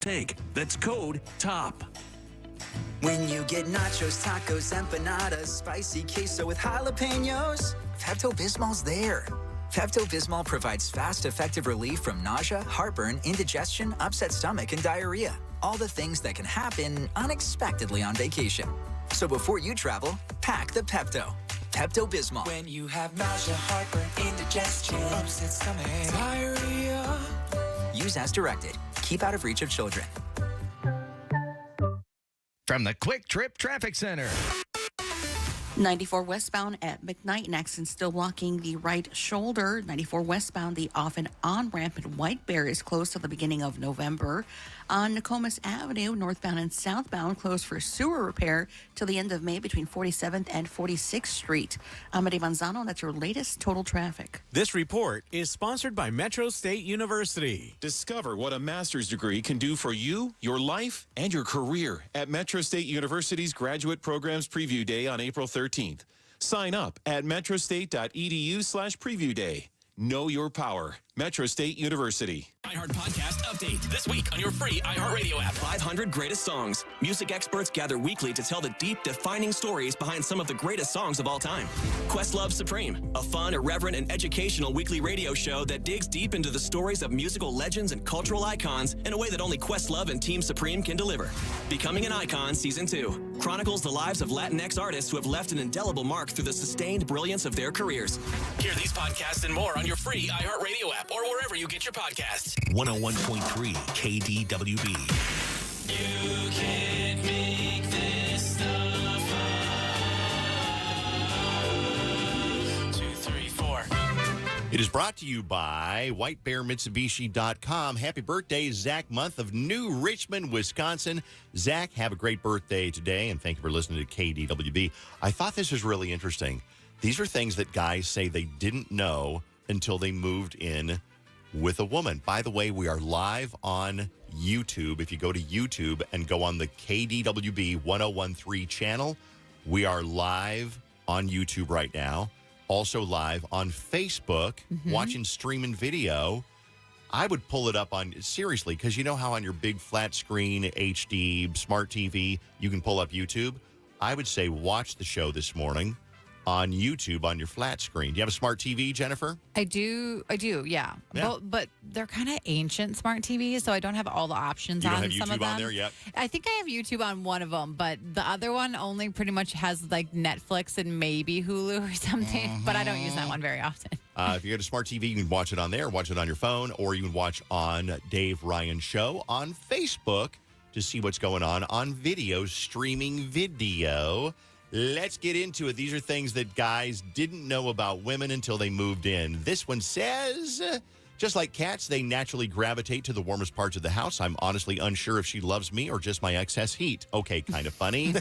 Take. That's code TOP. When you get nachos, tacos, empanadas, spicy queso with jalapenos, Pepto-Bismol's there. Pepto-Bismol provides fast, effective relief from nausea, heartburn, indigestion, upset stomach, and diarrhea. All the things that can happen unexpectedly on vacation. So before you travel, pack the Pepto. Pepto-Bismol. When you have nausea, heartburn, indigestion, upset stomach, diarrhea. Use as directed. Keep out of reach of children. From the Quick Trip Traffic Center. 94 westbound at McKnight, an accident still blocking the right shoulder. 94 westbound, the off and on ramp at White Bear is closed till the beginning of November. On Nokomis Avenue, northbound and southbound, closed for sewer repair till the end of May between 47th and 46th Street. I'm Eddie Manzano. That's your latest total traffic. This report is sponsored by Metro State University. Discover what a master's degree can do for you, your life, and your career at Metro State University's Graduate Programs Preview Day on April 13th. Sign up at metrostate.edu/preview day. Know your power. Metro State University. iHeart Podcast Update. This week on your free iHeartRadio app. 500 greatest songs. Music experts gather weekly to tell the deep, defining stories behind some of the greatest songs of all time. Questlove Supreme. A fun, irreverent, and educational weekly radio show that digs deep into the stories of musical legends and cultural icons in a way that only Questlove and Team Supreme can deliver. Becoming an Icon Season 2. Chronicles the lives of Latinx artists who have left an indelible mark through the sustained brilliance of their careers. Hear these podcasts and more on your free iHeartRadio app or wherever you get your podcasts. 101.3 KDWB. You can't make this stuff up. 2, 3, 4. It is brought to you by WhiteBearMitsubishi.com. Happy birthday, Zach Month of New Richmond, Wisconsin. Zach, have a great birthday today, and thank you for listening to KDWB. I thought this was really interesting. These are things that guys say they didn't know until they moved in with a woman. By the way, we are live on YouTube. If you go to YouTube and go on the KDWB 1013 channel, we are live on YouTube right now. Also live on Facebook, watching streaming video. I would pull it up on, seriously, because you know how on your big flat screen, HD, smart TV, you can pull up YouTube? I would say watch the show this morning on YouTube on your flat screen. Do you have a smart TV, Jennifer? I do, yeah. But they're kind of ancient smart TVs, so I don't have all the options on some of them. You don't have YouTube on there yet? I think I have YouTube on one of them, but the other one only pretty much has like Netflix and maybe Hulu or something, but I don't use that one very often. If you get a smart TV, you can watch it on there, watch it on your phone, or you can watch on Dave Ryan Show on Facebook to see what's going on video, streaming video. Let's get into it. These are things that guys didn't know about women until they moved in. This one says, just like cats, they naturally gravitate to the warmest parts of the house. I'm honestly unsure if she loves me or just my excess heat. Okay, kind of funny.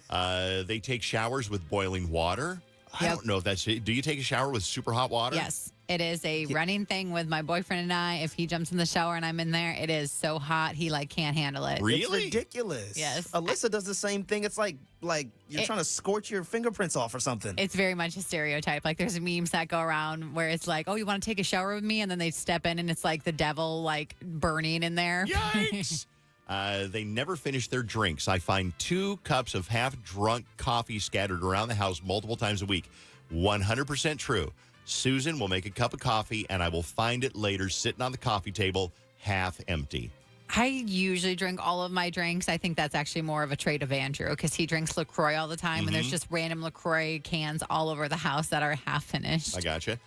They take showers with boiling water. I don't know if that's it. Do you take a shower with super hot water? Yes. It is a running thing with my boyfriend and I. If he jumps in the shower and I'm in there, it is so hot, he can't handle it. Really? It's ridiculous. Yes. Alyssa does the same thing. It's like you're trying to scorch your fingerprints off or something. It's very much a stereotype. Like there's memes that go around where it's like, oh, you want to take a shower with me? And then they step in and it's like the devil burning in there. Yikes! They never finish their drinks. I find 2 cups of half-drunk coffee scattered around the house multiple times a week. 100% true. Susan will make a cup of coffee, and I will find it later sitting on the coffee table, half empty. I usually drink all of my drinks. I think that's actually more of a trait of Andrew because he drinks LaCroix all the time, and there's just random LaCroix cans all over the house that are half finished. I gotcha.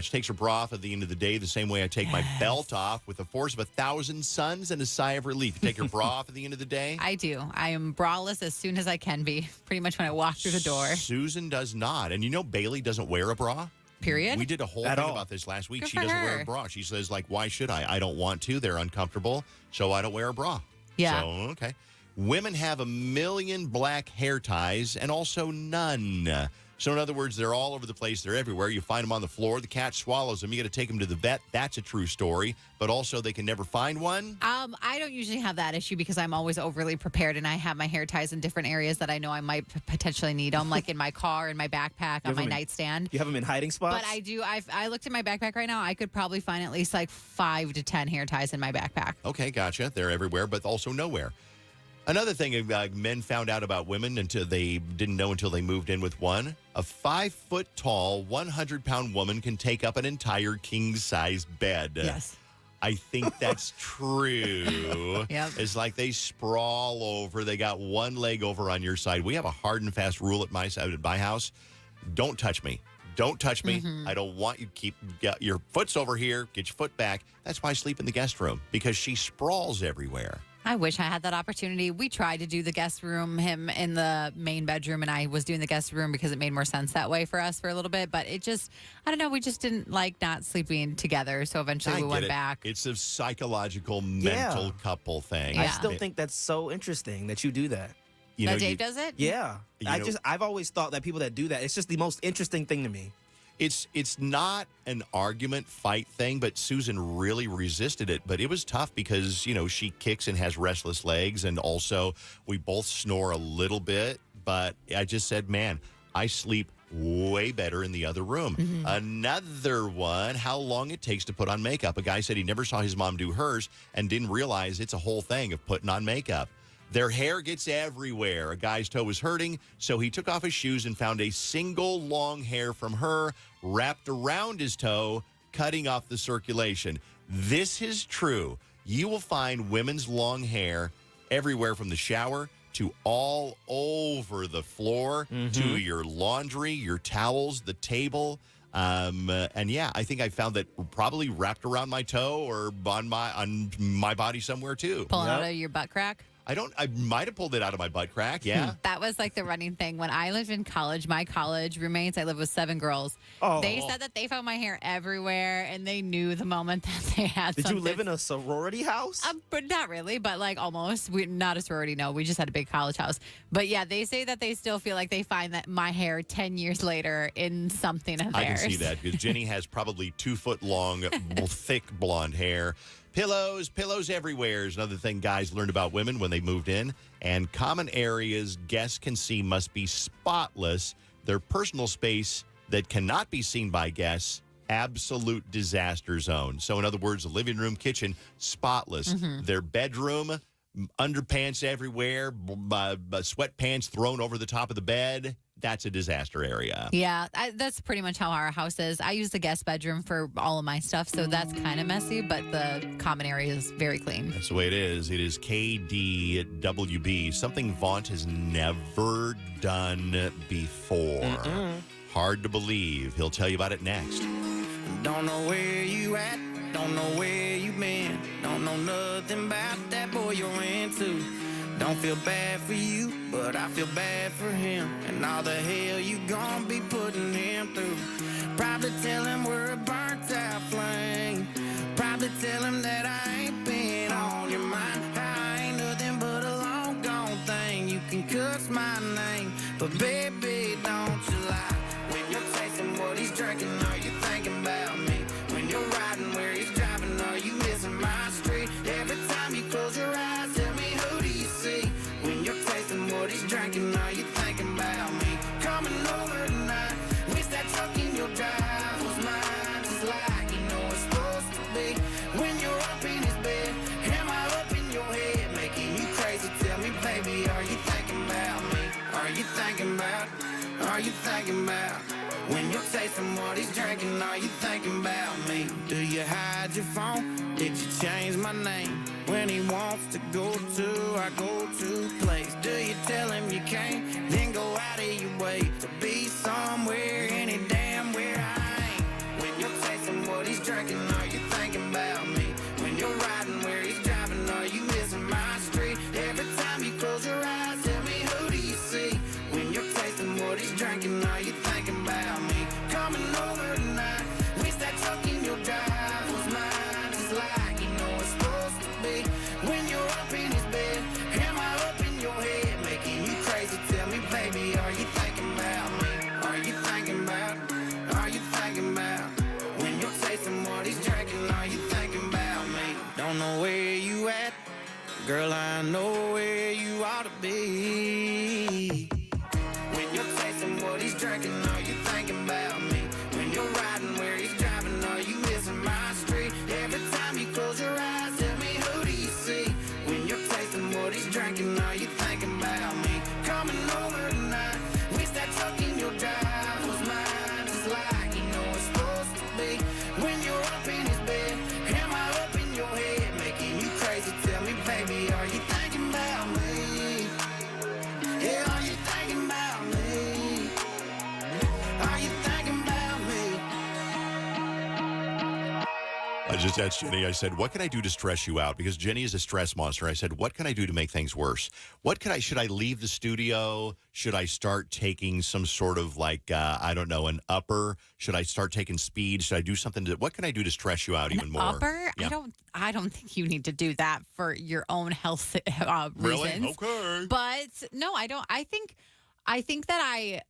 She takes her bra off at the end of the day the same way I take my belt off with the force of 1,000 suns and a sigh of relief. You take your bra off at the end of the day? I do. I am braless as soon as I can be, pretty much when I walk through the door. Susan does not. And you know Bailey doesn't wear a bra? Period. We did a whole thing about this last week. She doesn't wear a bra. She says, why should I? I don't want to. They're uncomfortable, so I don't wear a bra. Yeah. So, okay. Women have 1 million black hair ties and also none. So in other words, they're all over the place. They're everywhere. You find them on the floor. The cat swallows them. You got to take them to the vet. That's a true story. But also they can never find one. I don't usually have that issue because I'm always overly prepared, and I have my hair ties in different areas that I know I might potentially need them, like in my car, in my backpack, on my nightstand. You have them in hiding spots? But I do. I looked in my backpack right now. I could probably find at least like 5 to 10 hair ties in my backpack. Okay, gotcha. They're everywhere, but also nowhere. Another thing men found out about women until they didn't know until they moved in with one. A 5-foot-tall, 100-pound woman can take up an entire king-size bed. Yes. I think that's true. Yep. It's like they sprawl over. They got one leg over on your side. We have a hard and fast rule at my house. Don't touch me. Don't touch me. Mm-hmm. I don't want you to get your foot's over here. Get your foot back. That's why I sleep in the guest room, because she sprawls everywhere. I wish I had that opportunity. We tried to do the guest room, him in the main bedroom, and I was doing the guest room because it made more sense that way for us for a little bit. But it just, I don't know, we just didn't like not sleeping together. So eventually we went back. It's a psychological, mental couple thing. Yeah. I still think that's so interesting that you do that. Dave does it? Yeah. I've always thought that people that do that, it's just the most interesting thing to me. It's not an argument fight thing, but Susan really resisted it. But it was tough because, she kicks and has restless legs. And also we both snore a little bit. But I just said, man, I sleep way better in the other room. Mm-hmm. Another one, how long it takes to put on makeup. A guy said he never saw his mom do hers and didn't realize it's a whole thing of putting on makeup. Their hair gets everywhere. A guy's toe was hurting, so he took off his shoes and found a single long hair from her wrapped around his toe, cutting off the circulation. This is true. You will find women's long hair everywhere from the shower to all over the floor, to your laundry, your towels, the table. And yeah, I think I found that probably wrapped around my toe or on my body somewhere too. Pulling out of your butt crack? I might have pulled it out of my butt crack, yeah. That was like the running thing. When I lived in college, my college roommates, I lived with 7 girls. Oh. They said that they found my hair everywhere, and they knew the moment that they had Did something. you live in a sorority house? But not really, but like almost. Not a sorority, no. We just had a big college house. But yeah, they say that they still feel like they find that my hair 10 years later in something of theirs. I can see that, because Jenny has probably 2-foot-long, thick blonde hair. Pillows everywhere is another thing guys learned about women when they moved in. And common areas guests can see must be spotless. Their personal space that cannot be seen by guests, absolute disaster zone. So in other words, the living room, kitchen, spotless. Mm-hmm. Their bedroom, underpants everywhere, sweatpants thrown over the top of the bed. That's a disaster area. Yeah, that's pretty much how our house is. I use the guest bedroom for all of my stuff, so that's kind of messy, but the common area is very clean. That's the way it is. It is KDWB, something Vaughn has never done before. Mm-mm. Hard to believe. He'll tell you about it next. Don't know where you at, don't know where you been, don't know nothing about that boy you're into. Don't feel bad for you, but I feel bad for him, and all the hell you gonna be putting him through. Probably tell him we're a burnt out flame. Probably tell him that I ain't been on your mind. I ain't nothing but a long gone thing. You can cuss my name, but baby, don't you lie. When you're tasting what he's drinking, are you thinking about me? When you're riding where he's driving, are you missing my street? Every time you close your eyes, tell me who do you see? When you're tasting what he's drinking, are you thinking about me? Coming over tonight, wish that truck in your drive was mine, just like you know it's supposed to be. When you're up in his bed, am I up in your head, making you crazy? Tell me, baby, are you thinking about me? Are you thinking about? Are you thinking about? When you're tasting what he's drinking, are you thinking about me? Do you hide your phone? Did you change my name? When he wants to go to our go-to place, do you tell him you can't? Then go out of your way to be somewhere, any damn where I ain't. When you're tasting what he's drinking, are you thinking about me? When you're riding where he's driving, are you missing my street? Every time you close your eyes, tell me who do you see? When you're tasting what he's drinking, are you thinking about me? Coming over tonight, wish that truck in your drive was mine, just like you know it's supposed to be. When you're up in his bed, am I up in your head, making you crazy? Tell me Girl, I know where you ought to be. When you're tasting what he's drinking, are you thinking about me? When you're riding where he's driving, are you missing my street? Every time you close your eyes, tell me, who do you see? When you're tasting what he's drinking, are you thinking about me? Coming over tonight, wish that truck in your drive was mine, just like you know it's supposed to be. When you're up in his bed, am I up in your head, making you crazy? Tell me, baby, are you thinking about me? Yeah, are you thinking about me? Are you thinking about me? I just asked Jenny, I said, what can I do to stress you out? Because Jenny is a stress monster. I said, what can I do to make things worse? Should I leave the studio? Should I start taking some sort of I don't know, an upper? Should I start taking speed? Should I do something what can I do to stress you out even more? Upper? Yeah. I don't think you need to do that for your own health reasons. Really? Okay. But no, I don't. I think that I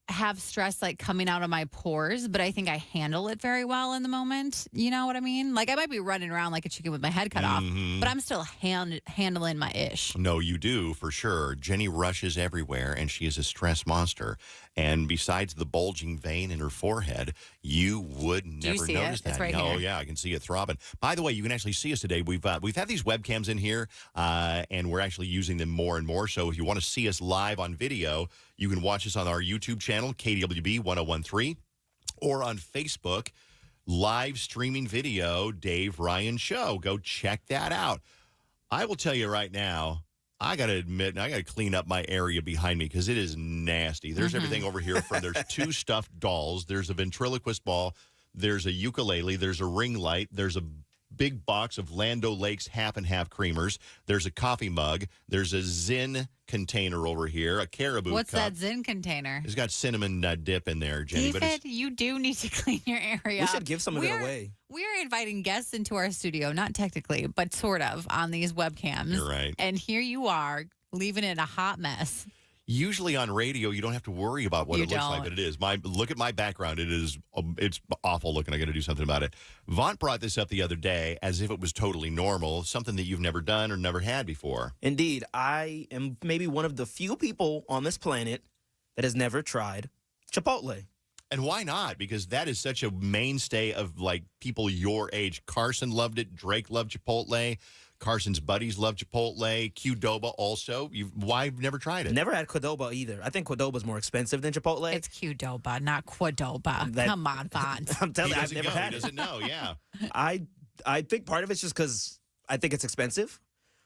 have stress coming out of my pores, but I think I handle it very well in the moment. You know what I mean? I might be running around like a chicken with my head cut off, but I'm still handling my ish. No, you do, for sure. Jenny rushes everywhere, and she is a stress monster. And besides the bulging vein in her forehead, you would never notice that. It's right no, here. Yeah, I can see it throbbing. By the way, you can actually see us today. We've had these webcams in here, and we're actually using them more and more. So if you want to see us live on video, you can watch us on our YouTube channel, KDWB 1013, or on Facebook, live streaming video, Dave Ryan Show. Go check that out. I will tell you right now, I got to admit, I got to clean up my area behind me because it is nasty. There's everything over here there's 2 stuffed dolls. There's a ventriloquist ball. There's a ukulele. There's a ring light. There's a big box of Land O'Lakes half and half creamers. There's a coffee mug. There's a Zin container over here, a Caribou What's cup. that Zin container? It's got cinnamon dip in there, Jenny. David, you do need to clean your area. We should give some of it away. We're inviting guests into our studio, not technically, but sort of, on these webcams. You're right. And here you are, leaving it a hot mess. Usually on radio, you don't have to worry about what it looks like, but it is. Look at my background. It's awful looking. I got to do something about it. Vaughn brought this up the other day as if it was totally normal, something that you've never done or never had before. Indeed. I am maybe one of the few people on this planet that has never tried Chipotle. And why not? Because that is such a mainstay of people your age. Carson loved it. Drake loved Chipotle. Carson's buddies love Chipotle. Qdoba also. Why have you never tried it? Never had Qdoba either. I think Qdoba's more expensive than Chipotle. It's Qdoba, not Qdoba. Come on, Vaughn. I'm telling you, I've never had it. He doesn't know, yeah. I think part of it's just because I think it's expensive.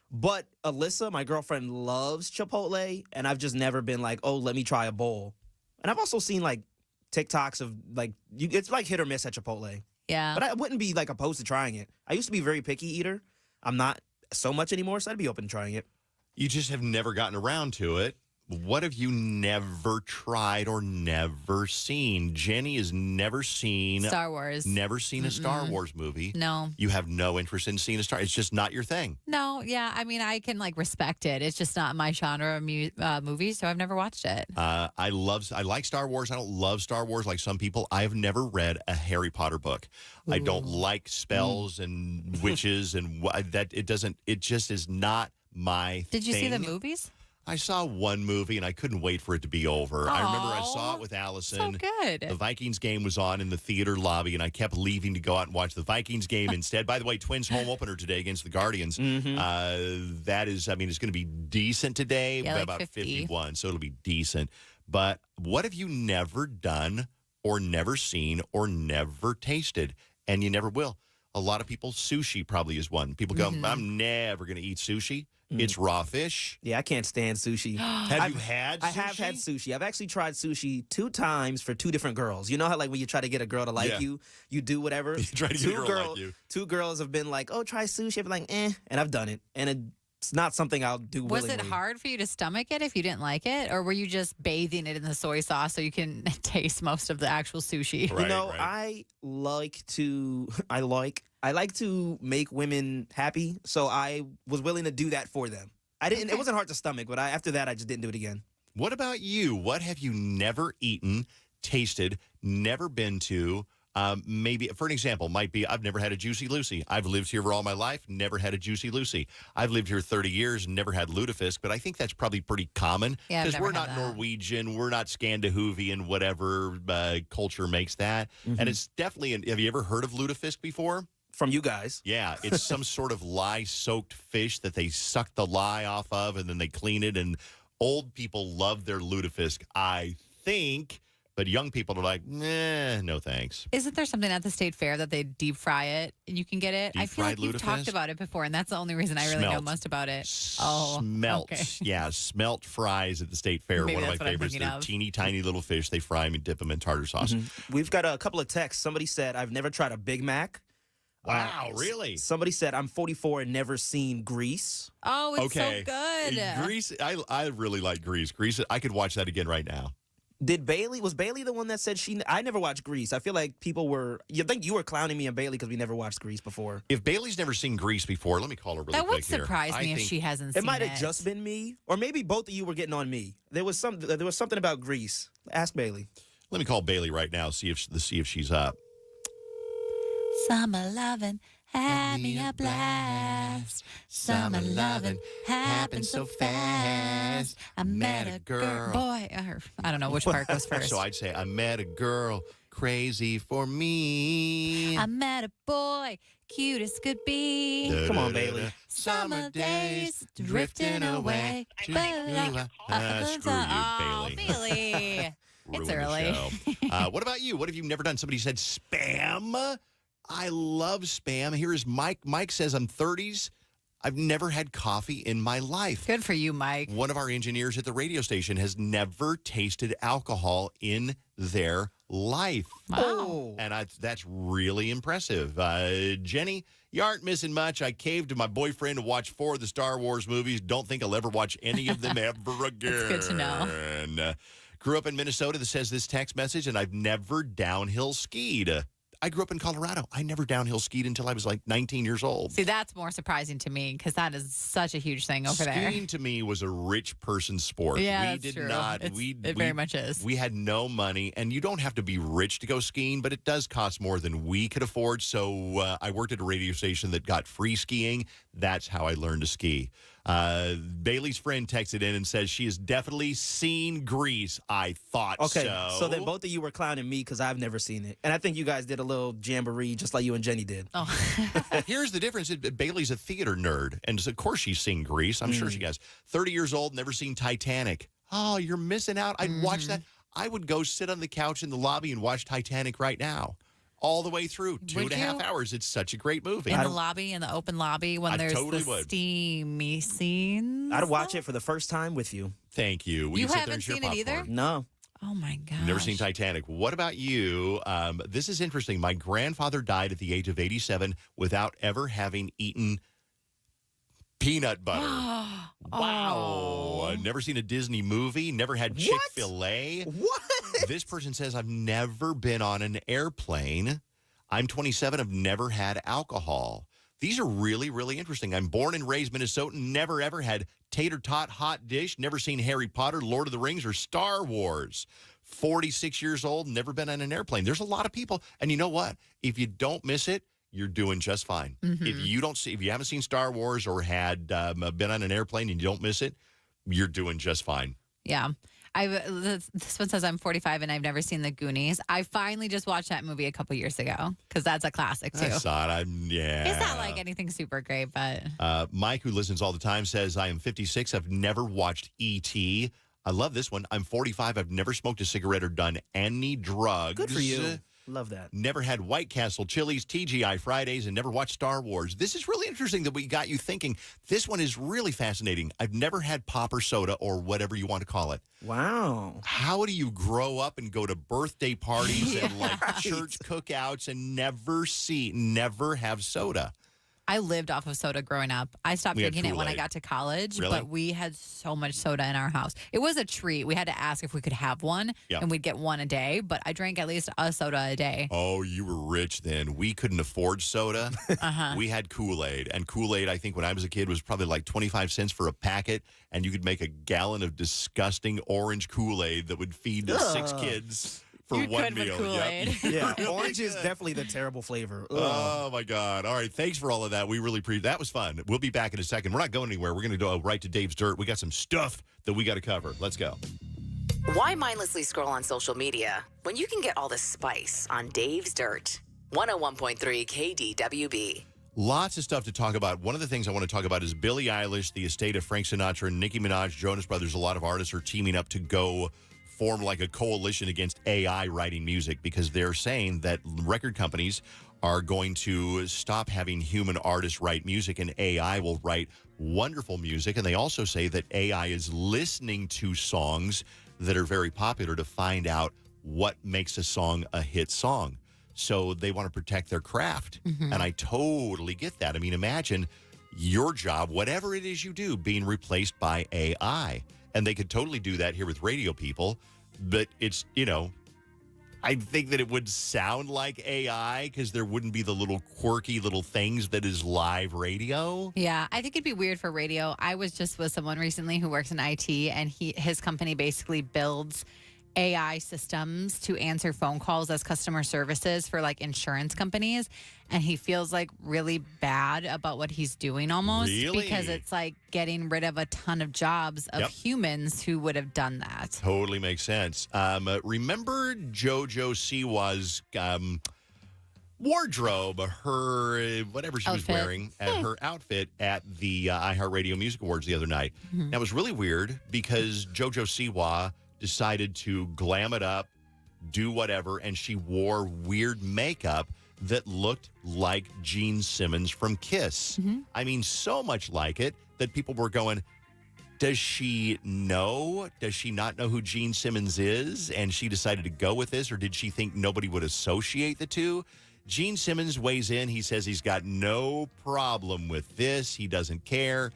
But Alyssa, my girlfriend, loves Chipotle, and I've just never been like, oh, let me try a bowl. And I've also seen TikToks of it's hit or miss at Chipotle. Yeah. But I wouldn't be opposed to trying it. I used to be a very picky eater. I'm not so much anymore, so I'd be open to trying it. You just have never gotten around to it. What have you never tried or never seen? Jenny has never seen Star Wars. Never seen a Star Wars movie. No. You have no interest in seeing a Star. It's just not your thing. No, yeah. I mean, I can respect it. It's just not my genre of movies, so I've never watched it. I like Star Wars. I don't love Star Wars like some people. I have never read a Harry Potter book. Ooh. I don't like spells and witches and that. It just is not my thing. Did you see the movies? I saw one movie, and I couldn't wait for it to be over. I remember I saw it with Allison. So good. The Vikings game was on in the theater lobby, and I kept leaving to go out and watch the Vikings game instead. By the way, Twins home opener today against the Guardians. That is, it's going to be decent today, about 51, so it'll be decent. But what have you never done or never seen or never tasted? And you never will. A lot of people, sushi probably is one. People go, I'm never going to eat sushi. It's raw fish. Yeah, I can't stand sushi. Have you had sushi? I have had sushi. I've actually tried sushi 2 times for 2 different girls. You know how when you try to get a girl to like you, you do whatever? You try to get a girl to like you. 2 girls have been like, oh, try sushi. I've been like, and I've done it. And it's not something I'll do willingly. Was it hard for you to stomach it if you didn't like it? Or were you just bathing it in the soy sauce so you can taste most of the actual sushi? Right, I like to make women happy, so I was willing to do that for them. It wasn't hard to stomach, but after that, I just didn't do it again. What about you? What have you never eaten, tasted, never been to, Maybe, for an example, might be I've never had a Juicy Lucy. I've lived here for all my life, never had a Juicy Lucy. I've lived here 30 years, never had lutefisk, but I think that's probably pretty common because we're not Norwegian, we're not Scandinavian, whatever culture makes that. And it's definitely, have you ever heard of lutefisk before? From you guys. Yeah, it's some sort of lye-soaked fish that they suck the lye off of, and then they clean it, and old people love their lutefisk, I think. But young people are like, nah, no thanks. Isn't there something at the state fair that they deep fry it and you can get it? I feel like you've talked about it before, and that's the only reason I really know most about it. Smelt. Okay. Yeah, smelt fries at the state fair. Maybe one of my favorites. They're teeny tiny little fish. They fry them and dip them in tartar sauce. We've got a couple of texts. Somebody said, I've never tried a Big Mac. Wow, really? Somebody said, I'm 44 and never seen Grease. Oh, it's so good. Grease, I really like Grease. Grease, I could watch that again right now. Was Bailey the one that said I never watched Grease? I feel like you think you were clowning me and Bailey because we never watched Grease before. If Bailey's never seen Grease before, let me call her really quick here. That would surprise me if she hasn't seen it. It might have just been me, or maybe both of you were getting on me. There was something about Grease. Ask Bailey. Let me call Bailey right now, see if she's up. Summer lovin', had me a blast. Summer lovin' happened so fast. I met a girl. Boy, I don't know which part goes first. So I'd say, I met a girl crazy for me. I met a boy, cute as could be. Come on, Bailey. Summer days drifting away. Screw you, Bailey. It's early. What about you? What have you never done? Somebody said spam. I love spam. Here is Mike. Mike says, I'm 30s. I've never had coffee in my life. Good for you, Mike. One of our engineers at the radio station has never tasted alcohol in their life. Wow. And that's really impressive. Jenny, you aren't missing much. I caved to my boyfriend to watch 4 of the Star Wars movies. Don't think I'll ever watch any of them ever again. That's good to know. Grew up in Minnesota. That says this text message, and I've never downhill skied. I grew up in Colorado. I never downhill skied until I was like 19 years old. See, that's more surprising to me because that is such a huge thing over there. Skiing to me was a rich person's sport. Yeah, that's true. It very much is. We had no money, and you don't have to be rich to go skiing, but it does cost more than we could afford. So I worked at a radio station that got free skiing. That's how I learned to ski. Bailey's friend texted in and says she has definitely seen Grease. I thought so. Okay, so then both of you were clowning me because I've never seen it. And I think you guys did a little jamboree just like you and Jenny did. Oh. Here's the difference. Bailey's a theater nerd, and of course she's seen Grease. I'm sure she has. 30 years old, never seen Titanic. Oh, you're missing out. I'd watch that. I would go sit on the couch in the lobby and watch Titanic right now. All the way through 2.5 hours. It's such a great movie. In the lobby, in the open lobby, when there's totally the steamy scenes. I'd watch it for the first time with you. Thank you. You haven't seen it either? No. Oh, my gosh. Never seen Titanic. What about you? This is interesting. My grandfather died at the age of 87 without ever having eaten peanut butter. Wow. Never seen a Disney movie. Never had Chick-fil-A. What? This person says, I've never been on an airplane. I'm 27. I've never had alcohol. These are really, really interesting. I'm born and raised Minnesotan. Never, ever had tater tot hot dish. Never seen Harry Potter, Lord of the Rings, or Star Wars. 46 years old. Never been on an airplane. There's a lot of people. And you know what? If you don't miss it, you're doing just fine. If you haven't seen Star Wars or had been on an airplane and you don't miss it, you're doing just fine. Yeah. This one says I'm 45 and I've never seen The Goonies. I finally just watched that movie a couple years ago because that's a classic too. I saw it. It's not like anything super great, but Mike, who listens all the time, says I am 56. I've never watched E.T. I love this one. I'm 45. I've never smoked a cigarette or done any drugs. Good for you. Love that. Never had White Castle, Chili's, TGI Fridays, and never watched Star Wars. This is really interesting that we got you thinking. This one is really fascinating. I've never had pop or soda or whatever you want to call it. Wow. How do you grow up and go to birthday parties and like church cookouts and never have soda? I lived off of soda growing up. I stopped drinking it when I got to college, but we had so much soda in our house. It was a treat. We had to ask if we could have one, and we'd get one a day, but I drank at least a soda a day. Oh, you were rich then. We couldn't afford soda. We had Kool-Aid, and Kool-Aid, I think when I was a kid, was probably like 25 cents for a packet, and you could make a gallon of disgusting orange Kool-Aid that would feed 6 kids for You're one good with meal. Kool-Aid. Yeah, orange is definitely the terrible flavor. Ugh. Oh my God! All right, thanks for all of that. We really appreciate that. Was fun. We'll be back in a second. We're not going anywhere. We're going to go right to Dave's Dirt. We got some stuff that we got to cover. Let's go. Why mindlessly scroll on social media when you can get all the spice on Dave's Dirt? 101.3 KDWB. Lots of stuff to talk about. One of the things I want to talk about is Billie Eilish, the estate of Frank Sinatra, Nicki Minaj, Jonas Brothers. A lot of artists are teaming up to go form like a coalition against AI writing music because they're saying that record companies are going to stop having human artists write music and AI will write wonderful music. And they also say that AI is listening to songs that are very popular to find out what makes a song a hit song. So they want to protect their craft. Mm-hmm. And I totally get that. I mean, imagine your job, whatever it is you do, being replaced by AI. And they could totally do that here with radio people. But it's, I think that it would sound like AI because there wouldn't be the little quirky little things that is live radio. Yeah, I think it'd be weird for radio. I was just with someone recently who works in IT, and his company basically builds AI systems to answer phone calls as customer services for like insurance companies. And he feels like really bad about what he's doing almost because it's like getting rid of a ton of jobs of humans who would have done that. Totally makes sense. Remember JoJo Siwa's wardrobe, her whatever she was wearing, her outfit at the iHeartRadio Music Awards the other night. Mm-hmm. That was really weird because JoJo Siwa decided to glam it up, do whatever, and she wore weird makeup that looked like Gene Simmons from Kiss. Mm-hmm. I mean, so much like it that people were going, does she know? Does she not know who Gene Simmons is? And she decided to go with this, or did she think nobody would associate the two? Gene Simmons weighs in. He says he's got no problem with this. He doesn't care.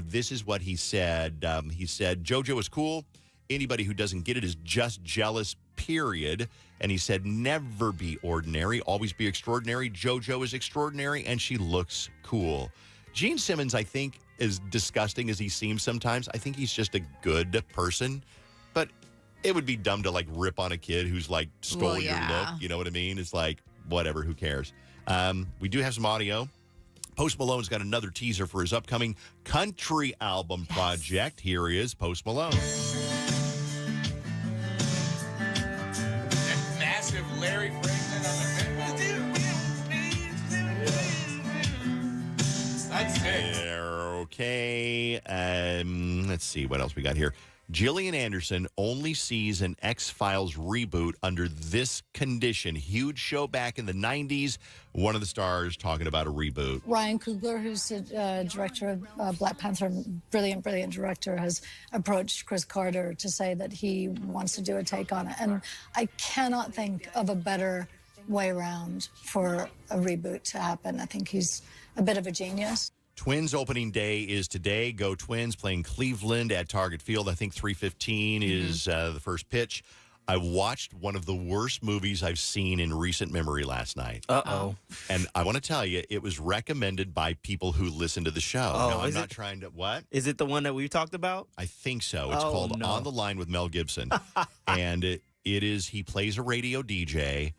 This is what he said. He said, JoJo is cool. Anybody who doesn't get it is just jealous, period. And he said, never be ordinary, always be extraordinary. JoJo is extraordinary, and she looks cool. Gene Simmons, I think, as disgusting as he seems sometimes, I think he's just a good person. But it would be dumb to, like, rip on a kid who's, like, stole your look. You know what I mean? It's like, whatever, who cares? We do have some audio. Post Malone's got another teaser for his upcoming country album project. Here he is, Post Malone. Larry Franklin on the That's it. Okay. Let's see what else we got here. Gillian Anderson only sees an X-Files reboot under this condition. Huge show back in the 90s. One of the stars talking about a reboot. Ryan Coogler, who's the director of Black Panther, brilliant director, has approached Chris Carter to say that he wants to do a take on it. And I cannot think of a better way around for a reboot to happen. I think he's a bit of a genius. Twins opening day is today. Go Twins playing Cleveland at Target Field. I think 3:15 is the first pitch. I watched one of the worst movies I've seen in recent memory last night. Uh-oh. And I want to tell you, it was recommended by people who listen to the show. Oh, now, I'm not trying to, what? Is it the one that we've talked about? I think so. It's called On the Line with Mel Gibson. And it is, he plays a radio DJ.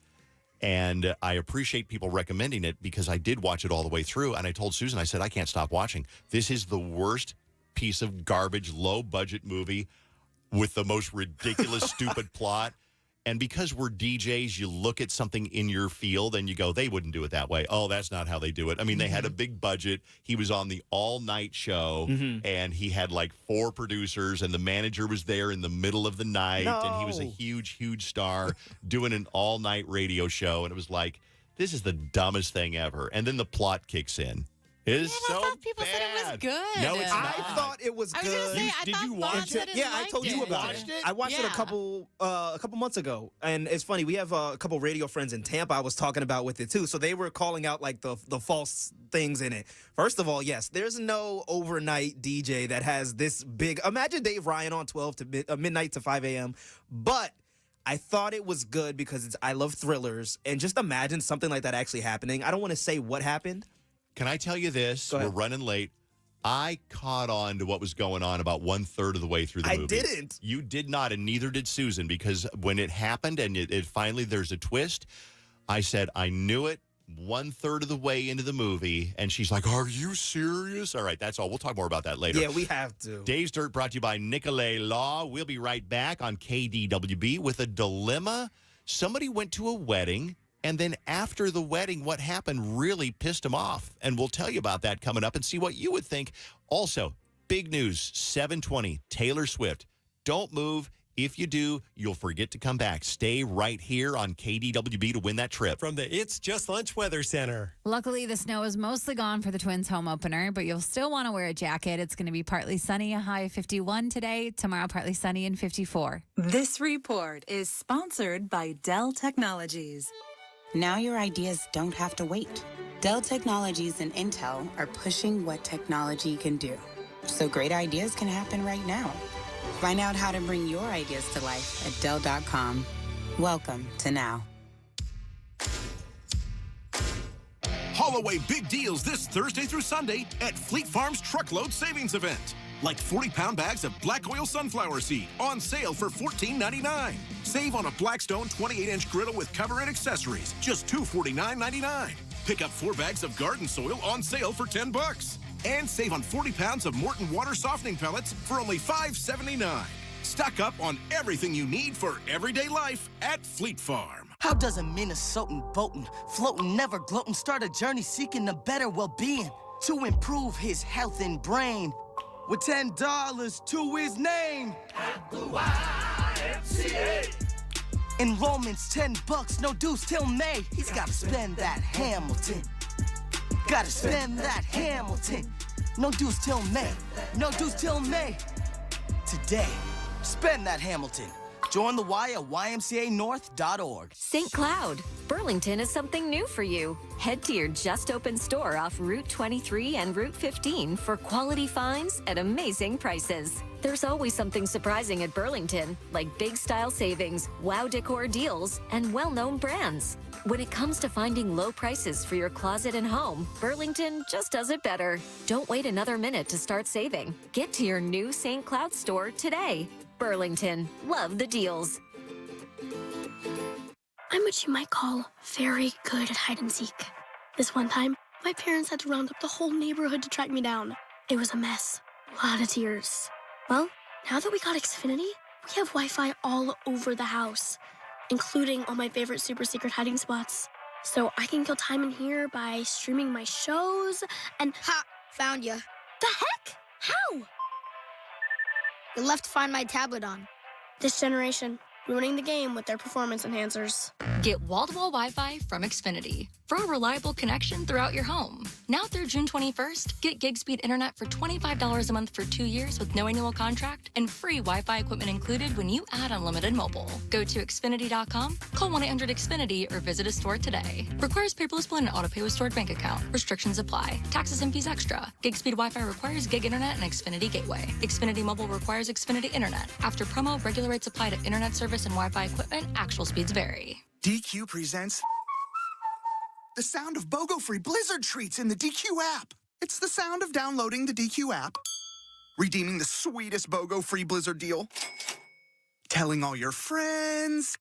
And I appreciate people recommending it because I did watch it all the way through. And I told Susan, I said, I can't stop watching. This is the worst piece of garbage, low-budget movie with the most ridiculous, stupid plot. And because we're DJs, you look at something in your field and you go, they wouldn't do it that way. Oh, that's not how they do it. I mean, they had a big budget. He was on the all-night show, and he had like 4 producers, and the manager was there in the middle of the night, and he was a huge, huge star doing an all-night radio show. And it was like, this is the dumbest thing ever. And then the plot kicks in. It is so I thought people bad. said it was good. No, it's not. I thought it was good. I was going to say, Did I you thought watch Vaughn it? said it Yeah, I liked told you about watched it. it? I watched it a couple months ago, and it's funny. We have a couple radio friends in Tampa. I was talking about with it too, so they were calling out like the false things in it. First of all, yes, there's no overnight DJ that has this big. Imagine Dave Ryan on 12 to midnight to 5 a.m. But I thought it was good because I love thrillers, and just imagine something like that actually happening. I don't want to say what happened. Can I tell you this? We're running late. I caught on to what was going on about 1/3 of the way through the movie. I didn't. You did not, and neither did Susan, because when it happened and it finally there's a twist, I said, I knew it 1/3 of the way into the movie, and she's like, are you serious? All right, that's all. We'll talk more about that later. Yeah, we have to. Dave's Dirt brought to you by Nicolay Law. We'll be right back on KDWB with a dilemma. Somebody went to a wedding, and then after the wedding, what happened really pissed him off. And we'll tell you about that coming up and see what you would think. Also, big news, 7:20, Taylor Swift. Don't move. If you do, you'll forget to come back. Stay right here on KDWB to win that trip. From the It's Just Lunch Weather Center. Luckily, the snow is mostly gone for the Twins home opener, but you'll still want to wear a jacket. It's going to be partly sunny, a high of 51 today. Tomorrow, partly sunny and 54. This report is sponsored by Dell Technologies. Now your ideas don't have to wait. Dell Technologies and Intel are pushing what technology can do, so great ideas can happen right now. Find out how to bring your ideas to life at Dell.com. Welcome to now. Haul-away big deals this Thursday through Sunday at Fleet Farm's Truckload Savings Event. Like 40-pound bags of black oil sunflower seed on sale for $14.99. Save on a Blackstone 28-inch griddle with cover and accessories, just $249.99. Pick up 4 bags of garden soil on sale for $10. And save on 40 pounds of Morton water softening pellets for only $5.79. Stock up on everything you need for everyday life at Fleet Farm. How does a Minnesotan boatin', floating, never gloating, start a journey seeking a better well-being to improve his health and brain with $10 to his name? At the YMCA. Enrollment's $10, no dues till May. He's gotta spend that Hamilton. Gotta spend that Hamilton. No dues till May. No dues till May. Today, spend that Hamilton. Join the Y at ymcanorth.org. St. Cloud, Burlington is something new for you. Head to your just opened store off Route 23 and Route 15 for quality finds at amazing prices. There's always something surprising at Burlington, like big style savings, wow decor deals, and well-known brands. When it comes to finding low prices for your closet and home, Burlington just does it better. Don't wait another minute to start saving. Get to your new St. Cloud store today. Burlington, love the deals. I'm what you might call very good at hide and seek. This one time, my parents had to round up the whole neighborhood to track me down. It was a mess. A lot of tears. Well, now that we got Xfinity, we have Wi-Fi all over the house, including all my favorite super secret hiding spots. So I can kill time in here by streaming my shows and... Ha! Found ya. The heck? How? You left Find My tablet on. This generation, ruining the game with their performance enhancers. Get wall-to-wall Wi-Fi from Xfinity for a reliable connection throughout your home. Now through June 21st, get gig speed internet for $25 a month for 2 years with no annual contract and free Wi-Fi equipment included when you add unlimited mobile. Go to Xfinity.com, call 1-800-XFINITY, or visit a store today. Requires paperless plan and autopay with stored bank account. Restrictions apply. Taxes and fees extra. Gig speed Wi-Fi requires gig internet and Xfinity Gateway. Xfinity Mobile requires Xfinity Internet. After promo, regular rates apply to internet service and Wi-Fi equipment. Actual speeds vary. DQ presents the sound of BOGO-free Blizzard treats in the DQ app. It's the sound of downloading the DQ app, redeeming the sweetest BOGO-free Blizzard deal, telling all your friends,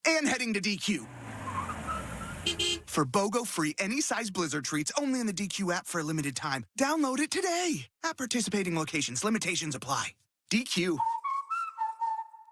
and heading to DQ. For BOGO-free any-size Blizzard treats only in the DQ app for a limited time. Download it today. At participating locations, limitations apply. DQ.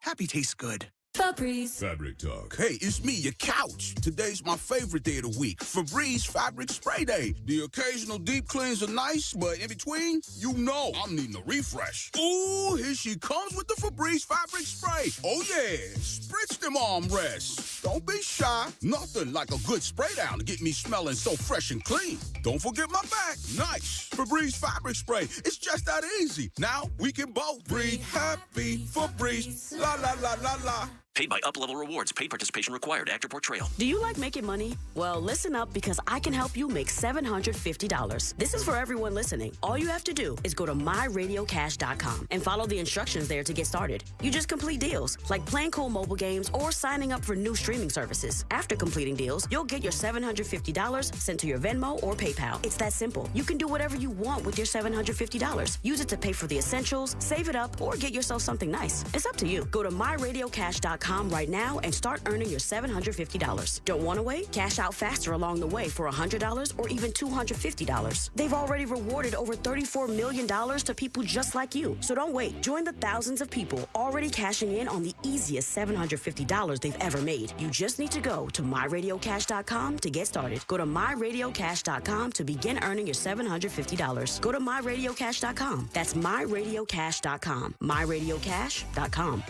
Happy tastes good. Febreze. Fabric Talk. Hey, it's me, your couch. Today's my favorite day of the week. Febreze Fabric Spray Day. The occasional deep cleans are nice, but in between, you know I'm needing a refresh. Ooh, here she comes with the Febreze Fabric Spray. Oh yeah, spritz them armrests. Don't be shy. Nothing like a good spray down to get me smelling so fresh and clean. Don't forget my back. Nice. Febreze Fabric Spray. It's just that easy. Now we can both breathe happy. Febreze. La la la la la. Paid by Up Level Rewards. Paid participation required. Actor portrayal. Do you like making money? Well, listen up because I can help you make $750. This is for everyone listening. All you have to do is go to myradiocash.com and follow the instructions there to get started. You just complete deals like playing cool mobile games or signing up for new streaming services. After completing deals, you'll get your $750 sent to your Venmo or PayPal. It's that simple. You can do whatever you want with your $750. Use it to pay for the essentials, save it up, or get yourself something nice. It's up to you. Go to myradiocash.com right now and start earning your $750. Don't want to wait? Cash out faster along the way for $100 or even $250. They've already rewarded over $34 million to people just like you. So don't wait. Join the thousands of people already cashing in on the easiest $750 they've ever made. You just need to go to myradiocash.com to get started. Go to myradiocash.com to begin earning your $750. Go to myradiocash.com. That's myradiocash.com. myradiocash.com.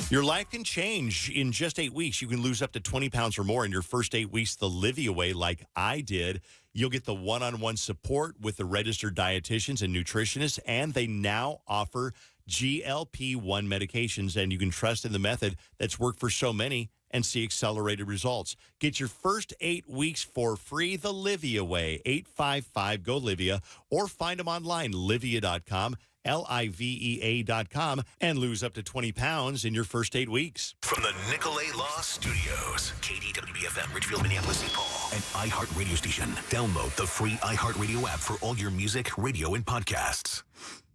Your life can change in just 8 weeks. You can lose up to 20 pounds or more in your first 8 weeks the Livia way, like I did. You'll get the one-on-one support with the registered dietitians and nutritionists, and they now offer GLP-1 medications, and you can trust in the method that's worked for so many and see accelerated results. Get your first 8 weeks for free the Livia way, 855-GO-LIVIA, or find them online, livia.com. LIVEA.com, and lose up to 20 pounds in your first 8 weeks. From the Nicolay Law Studios, KDWB-FM, Ridgefield, Minneapolis, St. Paul, an iHeart radio station. Download the free iHeartRadio app for all your music, radio, and podcasts.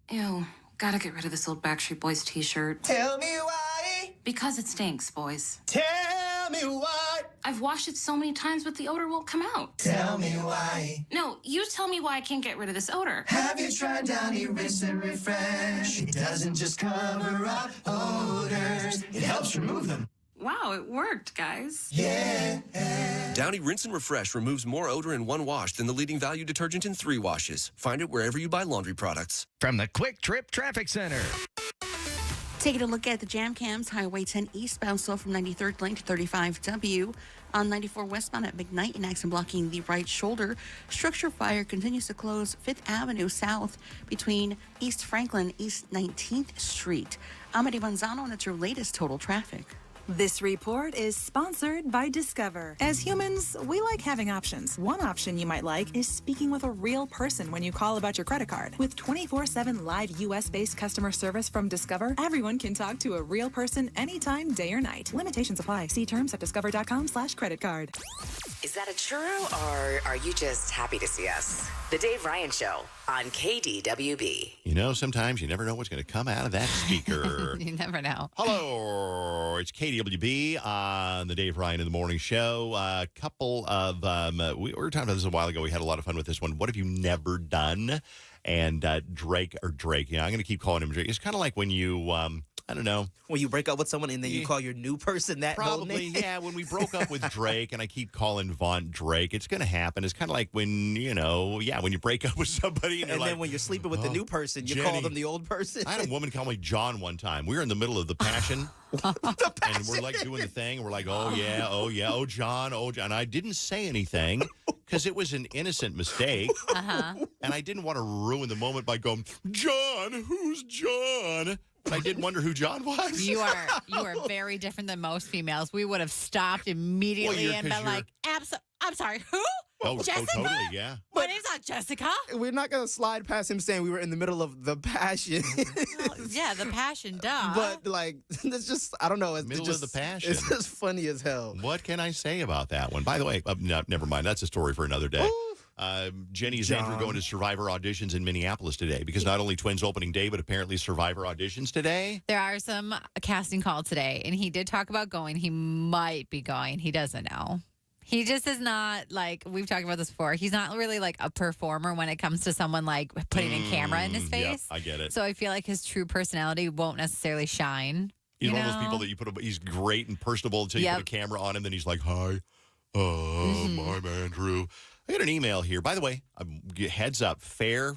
Ew, gotta get rid of this old Backstreet Boys t-shirt. Tell me why. Because it stinks, boys. Tell me why. I've washed it so many times, but the odor won't come out. Tell me why. No, you tell me why I can't get rid of this odor. Have you tried Downy Rinse and Refresh? It doesn't just cover up odors, it helps remove them. Wow, it worked, guys. Yeah. Downy Rinse and Refresh removes more odor in one wash than the leading value detergent in 3 washes. Find it wherever you buy laundry products. From the Quick Trip Traffic Center. Taking a look at the jam cams, Highway 10 eastbound slow from 93rd lane to 35W. On 94 westbound at McKnight, an accident blocking the right shoulder. Structure fire continues to close 5th Avenue south between East Franklin and East 19th Street. I'm Eddie Manzano, and it's your latest total traffic. This report is sponsored by Discover. As humans, we like having options. One option you might like is speaking with a real person when you call about your credit card. With 24/7 live U.S.-based customer service from Discover, everyone can talk to a real person anytime, day or night. Limitations apply. See terms at discover.com/creditcard. Is that a churro, or are you just happy to see us? The Dave Ryan Show on KDWB. You know, sometimes you never know what's going to come out of that speaker. You never know. Hello, it's KDWB on the Dave Ryan in the Morning Show. A couple of, we were talking about this a while ago. We had a lot of fun with this one. What have you never done? And Drake, I'm going to keep calling him Drake. It's kind of like when you, I don't know. When you break up with someone and then you call your new person that Probably, yeah. When we broke up with Drake and I keep calling Vaughn Drake, it's going to happen. It's kind of like when, when you break up with somebody. And then when you're sleeping with the new person, you call them the old person. I had a woman call me John one time. We were in the middle of the Passion. And we're like doing the thing. And we're like, oh, John. And I didn't say anything because it was an innocent mistake. And I didn't want to ruin the moment by going, John, who's John? But I did wonder who John was. You are very different than most females. We would have stopped immediately and been like, I'm sorry, who? Jessica? Oh, totally, yeah. My name's not Jessica. We're not going to slide past him saying we were in the middle of the Passion. Yeah, the Passion, duh. But, it's just, I don't know. It's Middle of the Passion. It's just funny as hell. What can I say about that one? By the way, no, never mind. That's a story for another day. Jenny Zandra going to Survivor auditions in Minneapolis today because not only Twins opening day, but apparently Survivor auditions today. There are some casting calls today, and he did talk about going. He might be going. He doesn't know. He just is not, we've talked about this before, he's not really a performer when it comes to someone putting a camera in his face. Yeah, I get it. So I feel like his true personality won't necessarily shine. He's one of those people that he's great and personable until you put a camera on him, then he's like, hi, I'm Andrew. I got an email here. By the way, heads up, fair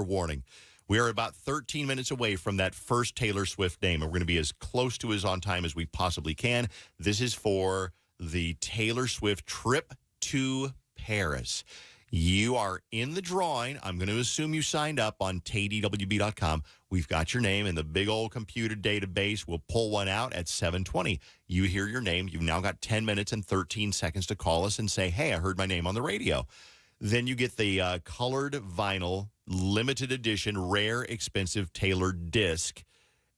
warning. We are about 13 minutes away from that first Taylor Swift name, and we're going to be as close to as on time as we possibly can. This is for the Taylor Swift trip to Paris. You are in the drawing. I'm going to assume you signed up on KDWB.com. We've got your name in the big old computer database. We'll pull one out at 7:20. You hear your name. You've now got 10 minutes and 13 seconds to call us and say, hey, I heard my name on the radio. Then you get the colored vinyl, limited edition, rare, expensive, tailored disc.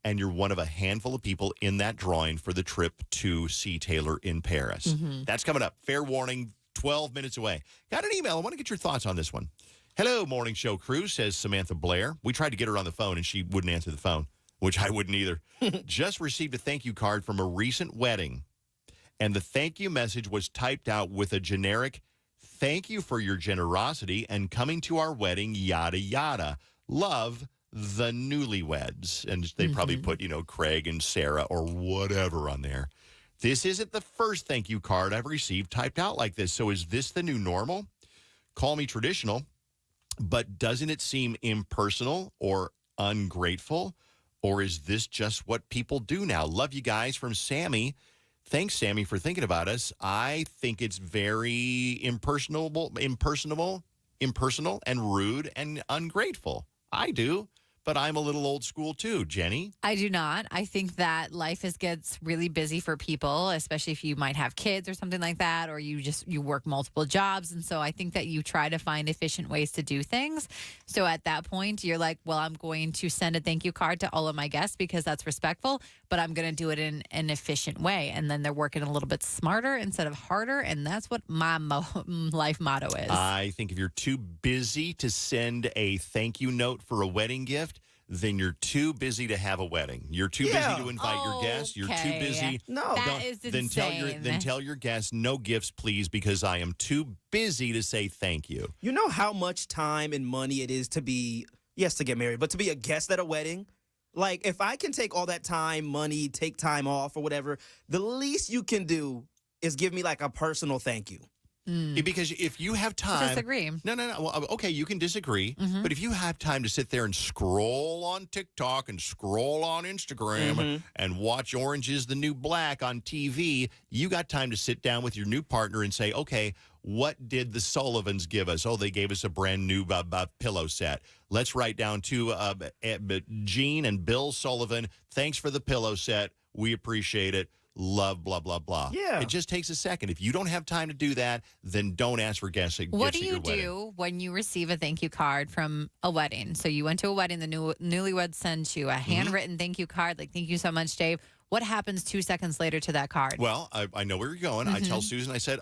And you're one of a handful of people in that drawing for the trip to see Taylor in Paris. Mm-hmm. That's coming up. Fair warning, 12 minutes away. Got an email. I want to get your thoughts on this one. Hello, morning show crew, says Samantha Blair. We tried to get her on the phone, and she wouldn't answer the phone, which I wouldn't either. Just received a thank you card from a recent wedding, and the thank you message was typed out with a generic, thank you for your generosity and coming to our wedding, yada, yada. Love, the newlyweds. And they probably put, Craig and Sarah or whatever on there. This isn't the first thank you card I've received typed out like this. So is this the new normal? Call me traditional, but doesn't it seem impersonal or ungrateful? Or is this just what people do now? Love you guys, from Sammy. Thanks, Sammy, for thinking about us. I think it's very impersonal, and rude and ungrateful. I do. But I'm a little old school too, Jenny. I do not. I think that life gets really busy for people, especially if you might have kids or something like that, or you work multiple jobs. And so I think that you try to find efficient ways to do things. So at that point, you're like, well, I'm going to send a thank you card to all of my guests because that's respectful, but I'm going to do it in an efficient way. And then they're working a little bit smarter instead of harder. And that's what my life motto is. I think if you're too busy to send a thank you note for a wedding gift, then you're too busy to have a wedding. You're too busy to invite your guests. You're too busy. No, that is insane. Then tell your guests, no gifts, please, because I am too busy to say thank you. You know how much time and money it is to get married, but to be a guest at a wedding? Like, if I can take all that time, money, take time off or whatever, the least you can do is give me like a personal thank you. Because if you have time... Disagree. No. Well, okay, you can disagree. But if you have time to sit there and scroll on TikTok and scroll on Instagram and watch Orange is the New Black on TV, you got time to sit down with your new partner and say, okay, what did the Sullivans give us? Oh, they gave us a brand new pillow set. Let's write down to Gene and Bill Sullivan. Thanks for the pillow set. We appreciate it. Love, blah, blah, blah. Yeah. It just takes a second. If you don't have time to do that, then don't ask for guests at your wedding. What do you do when you receive a thank you card from a wedding? So you went to a wedding, the newlyweds send you a handwritten thank you card, like, thank you so much, Dave. What happens 2 seconds later to that card? Well, I know where you're going. I tell Susan, I said,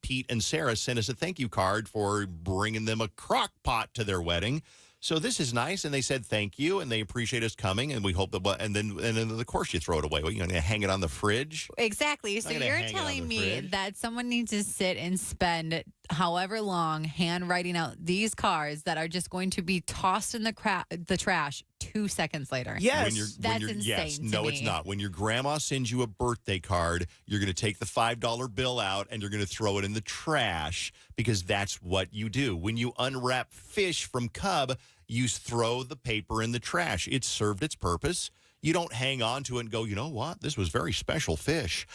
Pete and Sarah sent us a thank you card for bringing them a crock pot to their wedding. So this is nice, and they said thank you, and they appreciate us coming, and we hope that. And then of course you throw it away. Well, you're going to hang it on the fridge. Exactly. So you're telling me that someone needs to sit and spend however long handwriting out these cards that are just going to be tossed in the trash 2 seconds later. Yes. That's insane. Yes. To No, me. it's not. When your grandma sends you a birthday card, you're going to take the $5 bill out and you're going to throw it in the trash because that's what you do. When you unwrap fish from Cub, you throw the paper in the trash. It served its purpose. You don't hang on to it and go, you know what? This was very special fish.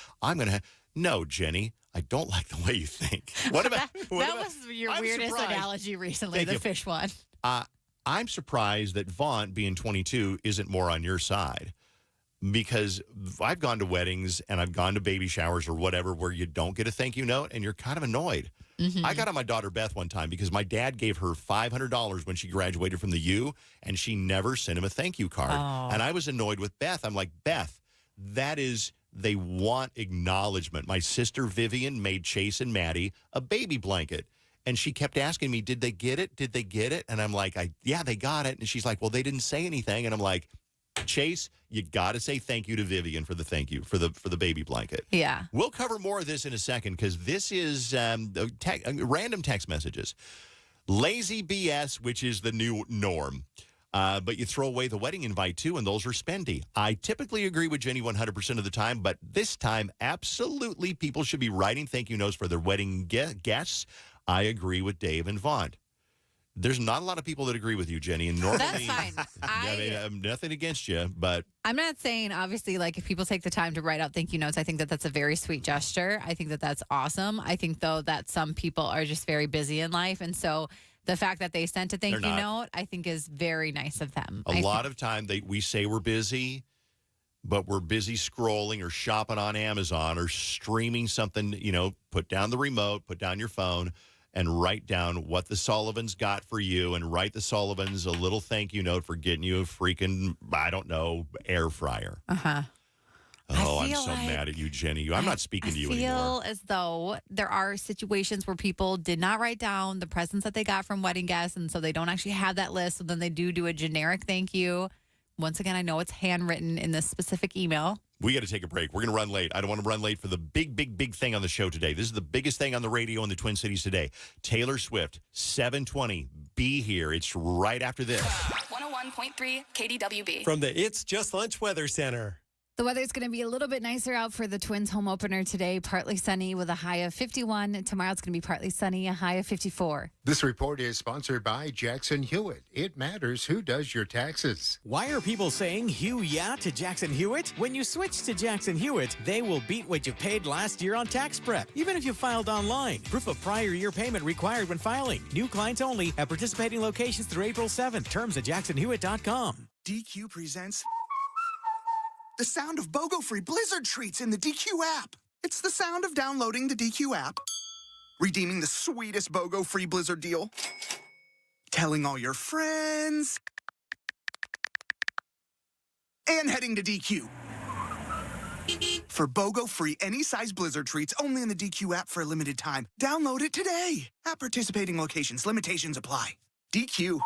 No, Jenny. I don't like the way you think. What about that was your weirdest analogy recently, the fish one. I'm surprised that Vaughn, being 22, isn't more on your side. Because I've gone to weddings and I've gone to baby showers or whatever where you don't get a thank you note and you're kind of annoyed. I got on my daughter Beth one time because my dad gave her $500 when she graduated from the U and she never sent him a thank you card. Oh. And I was annoyed with Beth. I'm like, Beth, they want acknowledgement. My sister Vivian made Chase and Maddie a baby blanket. And she kept asking me, did they get it? Did they get it? And I'm like, yeah, they got it. And she's like, well, they didn't say anything. And I'm like, Chase, you got to say thank you to Vivian for the thank you for the baby blanket. Yeah. We'll cover more of this in a second because this is random text messages. Lazy BS, which is the new norm. But you throw away the wedding invite, too, and those are spendy. I typically agree with Jenny 100% of the time, but this time, absolutely, people should be writing thank you notes for their wedding guests. I agree with Dave and Vaughn. There's not a lot of people that agree with you, Jenny. And normally, that's fine. I'm nothing against you, but I'm not saying, obviously, like if people take the time to write out thank you notes, I think that that's a very sweet gesture. I think that that's awesome. I think, though, that some people are just very busy in life. And so the fact that they sent a thank you note, I think is very nice of them. A lot of time we say we're busy, but we're busy scrolling or shopping on Amazon or streaming something, put down the remote, put down your phone, and write down what the Sullivans got for you and write the Sullivans a little thank you note for getting you a freaking, I don't know, air fryer. Uh-huh. Oh, I'm so mad at you, Jenny. I'm not speaking to you anymore. I feel as though there are situations where people did not write down the presents that they got from wedding guests, and so they don't actually have that list, so then they do a generic thank you. Once again, I know it's handwritten in this specific email. We got to take a break. We're going to run late. I don't want to run late for the big thing on the show today. This is the biggest thing on the radio in the Twin Cities today. Taylor Swift, 7:20. Be here. It's right after this. 101.3 KDWB. From the It's Just Lunch Weather Center. The weather's going to be a little bit nicer out for the Twins home opener today. Partly sunny with a high of 51. Tomorrow it's going to be partly sunny, a high of 54. This report is sponsored by Jackson Hewitt. It matters who does your taxes. Why are people saying "Hew yeah" to Jackson Hewitt? When you switch to Jackson Hewitt, they will beat what you paid last year on tax prep, even if you filed online. Proof of prior year payment required when filing. New clients only at participating locations through April 7th. Terms at jacksonhewitt.com. DQ presents the sound of BOGO-free Blizzard treats in the DQ app. It's the sound of downloading the DQ app, redeeming the sweetest BOGO-free Blizzard deal, telling all your friends, and heading to DQ. For BOGO-free any-size Blizzard treats only in the DQ app for a limited time. Download it today. At participating locations, limitations apply. DQ.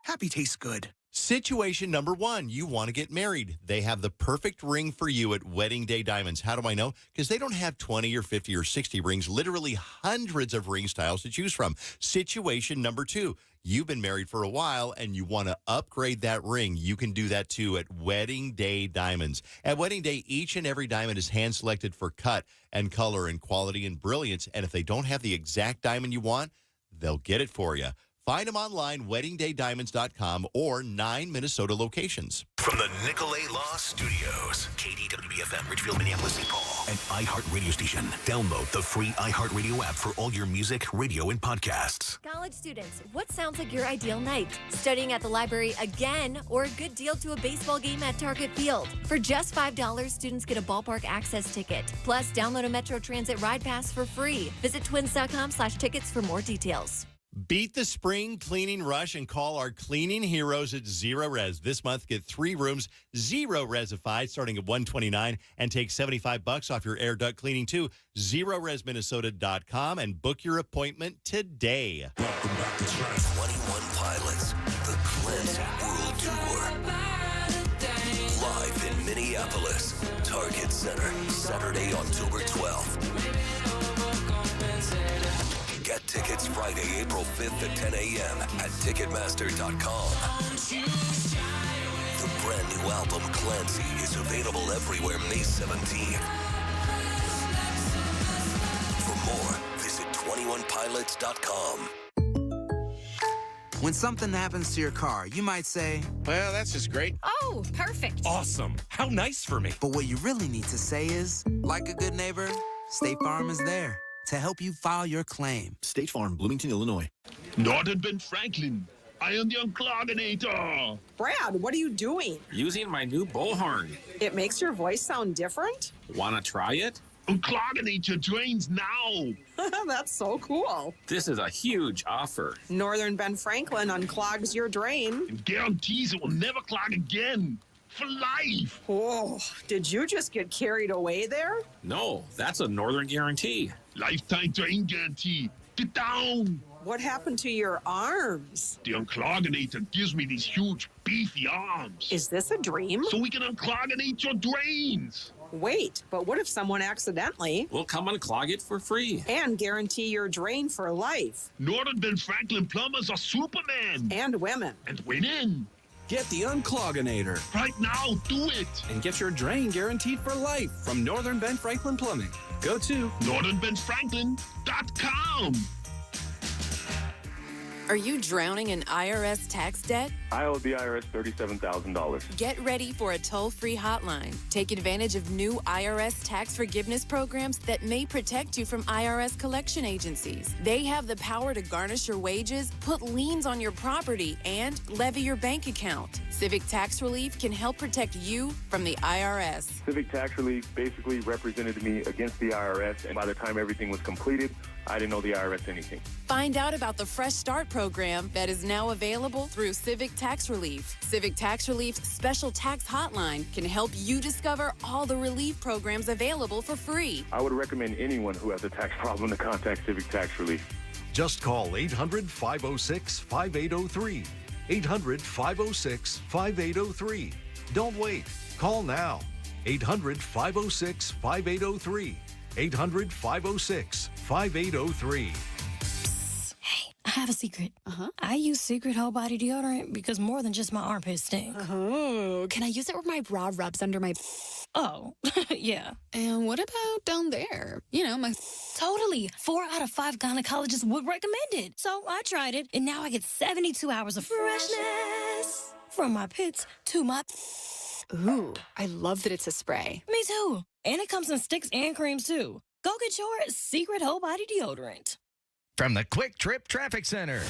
Happy tastes good. Situation number 1, you want to get married. They have the perfect ring for you at Wedding Day Diamonds. How do I know? Because they don't have 20 or 50 or 60 rings, literally hundreds of ring styles to choose from. Situation number 2, you've been married for a while and you want to upgrade that ring. You can do that too at Wedding Day Diamonds. At Wedding Day, each and every diamond is hand-selected for cut and color and quality and brilliance. And if they don't have the exact diamond you want, they'll get it for you. Find them online, weddingdaydiamonds.com, or 9 Minnesota locations. From the Nicolay Law Studios, KDWB-FM, Richfield, Minneapolis, St. Paul, an iHeart radio station. Download the free iHeartRadio app for all your music, radio, and podcasts. College students, what sounds like your ideal night? Studying at the library again, or a good deal to a baseball game at Target Field? For just $5, students get a ballpark access ticket. Plus, download a Metro Transit Ride Pass for free. Visit twins.com/tickets for more details. Beat the spring cleaning rush and call our cleaning heroes at Zero Res. This month, get 3 rooms, Zero Resified, starting at $129, and take $75 off your air duct cleaning too. ZeroResMinnesota.com and book your appointment today. 21 Pilots, the Cleansing World Tour. Live in Minneapolis, Target Center, Saturday, October 12th. Get tickets Friday, April 5th at 10 a.m. at Ticketmaster.com. The brand new album, Clancy, is available everywhere May 17th. For more, visit 21pilots.com. When something happens to your car, you might say, well, that's just great. Oh, perfect. Awesome. How nice for me. But what you really need to say is, like a good neighbor, State Farm is there to help you file your claim. State Farm, Bloomington, Illinois. Northern Ben Franklin. I am the Unclogginator. Brad, what are you doing? Using my new bullhorn. It makes your voice sound different? Wanna try it? Unclogginate your drains now. That's so cool. This is a huge offer. Northern Ben Franklin unclogs your drain. And guarantees it will never clog again. For life. Oh, did you just get carried away there? No, that's a Northern guarantee. Lifetime drain guarantee. Get down. What happened to your arms? The Unclogginator gives me these huge, beefy arms. Is this a dream? So we can unclogginate your drains. Wait, but what if someone accidentally? We'll come unclog it for free. And guarantee your drain for life. Northern Ben Franklin plumbers are Superman. And women. And women. Get the Unclogginator. Right now, do it. And get your drain guaranteed for life from Northern Ben Franklin Plumbing. Go to northernbenfranklin.com. Are you drowning in IRS tax debt? I owe the IRS $37,000. Get ready for a toll-free hotline. Take advantage of new IRS tax forgiveness programs that may protect you from IRS collection agencies. They have the power to garnish your wages, put liens on your property, and levy your bank account. Civic Tax Relief can help protect you from the IRS. Civic Tax Relief basically represented me against the IRS, and by the time everything was completed, I didn't owe the IRS anything. Find out about the Fresh Start program that is now available through Civic Tax Relief. Civic Tax Relief's special tax hotline can help you discover all the relief programs available for free. I would recommend anyone who has a tax problem to contact Civic Tax Relief. Just call 800-506-5803. 800-506-5803. Don't wait. Call now. 800-506-5803. 800-506-5803. I have a secret. I use Secret Whole Body Deodorant because more than just my armpits stink. Oh, can I use it where my bra rubs under my... Oh, yeah. And what about down there? You know, my... Totally. 4 out of 5 gynecologists would recommend it. So I tried it, and now I get 72 hours of freshness from my pits to my... Ooh, I love that it's a spray. Me too. And it comes in sticks and creams, too. Go get your Secret Whole Body Deodorant. From the Quick Trip Traffic Center.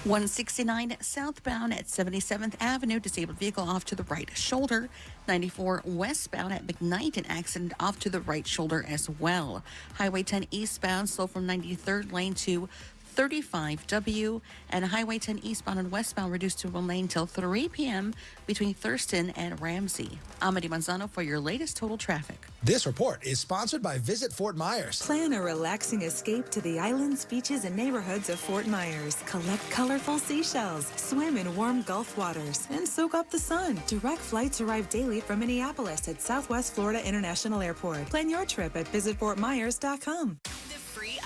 169 southbound at 77th Avenue, disabled vehicle off to the right shoulder. 94 westbound at McKnight, an accident off to the right shoulder as well. Highway 10 eastbound, slow from 93rd lane to 35W, and Highway 10 eastbound and westbound reduced to one lane till 3 p.m. between Thurston and Ramsey. Amity Manzano for your latest total traffic. This report is sponsored by Visit Fort Myers. Plan a relaxing escape to the islands, beaches, and neighborhoods of Fort Myers. Collect colorful seashells, swim in warm Gulf waters, and soak up the sun. Direct flights arrive daily from Minneapolis at Southwest Florida International Airport. Plan your trip at visitfortmyers.com.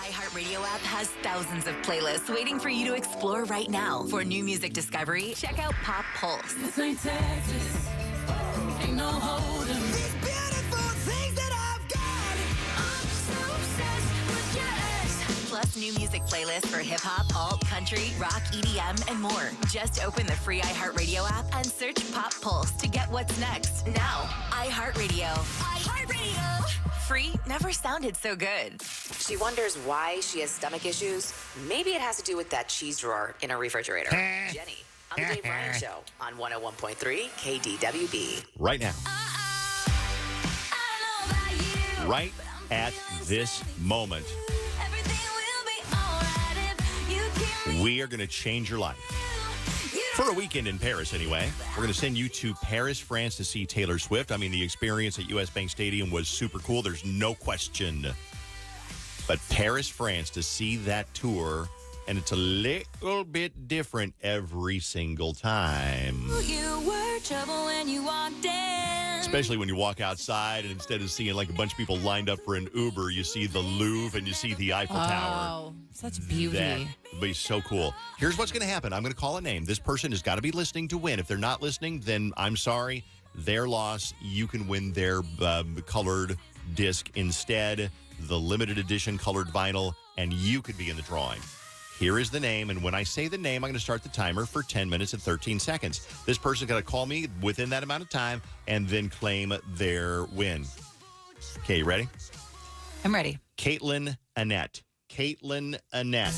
iHeartRadio app has thousands of playlists waiting for you to explore right now. For new music discovery, check out Pop Pulse. This ain't Texas. Ain't no hold'em. These beautiful things that I've got. I'm so obsessed with your ex. Plus new music playlists for hip hop, alt, country, rock, EDM, and more. Just open the free iHeartRadio app and search Pop Pulse to get what's next. Now, iHeartRadio. iHeartRadio. Free never sounded so good. She wonders why she has stomach issues. Maybe it has to do with that cheese drawer in her refrigerator. Jenny, on the Dave Ryan Show on 101.3 KDWB. Right now. Right at this moment. We are going to change your life. For a weekend in Paris, anyway. We're going to send you to Paris, France to see Taylor Swift. I mean, the experience at US Bank Stadium was super cool. There's no question. But Paris, France to see that tour, and it's a little bit different every single time. You were trouble when you walked in. Especially when you walk outside and instead of seeing like a bunch of people lined up for an Uber, you see the Louvre and you see the Eiffel Tower. Oh, such beauty. That would be so cool. Here's what's going to happen. I'm going to call a name. This person has got to be listening to win. If they're not listening, then I'm sorry. Their loss. You can win their colored disc instead, the limited edition colored vinyl, and you could be in the drawing. Here is the name, and when I say the name, I'm going to start the timer for 10 minutes and 13 seconds. This person's going to call me within that amount of time and then claim their win. Okay, you ready? I'm ready. Caitlin Annette. Caitlin Annette.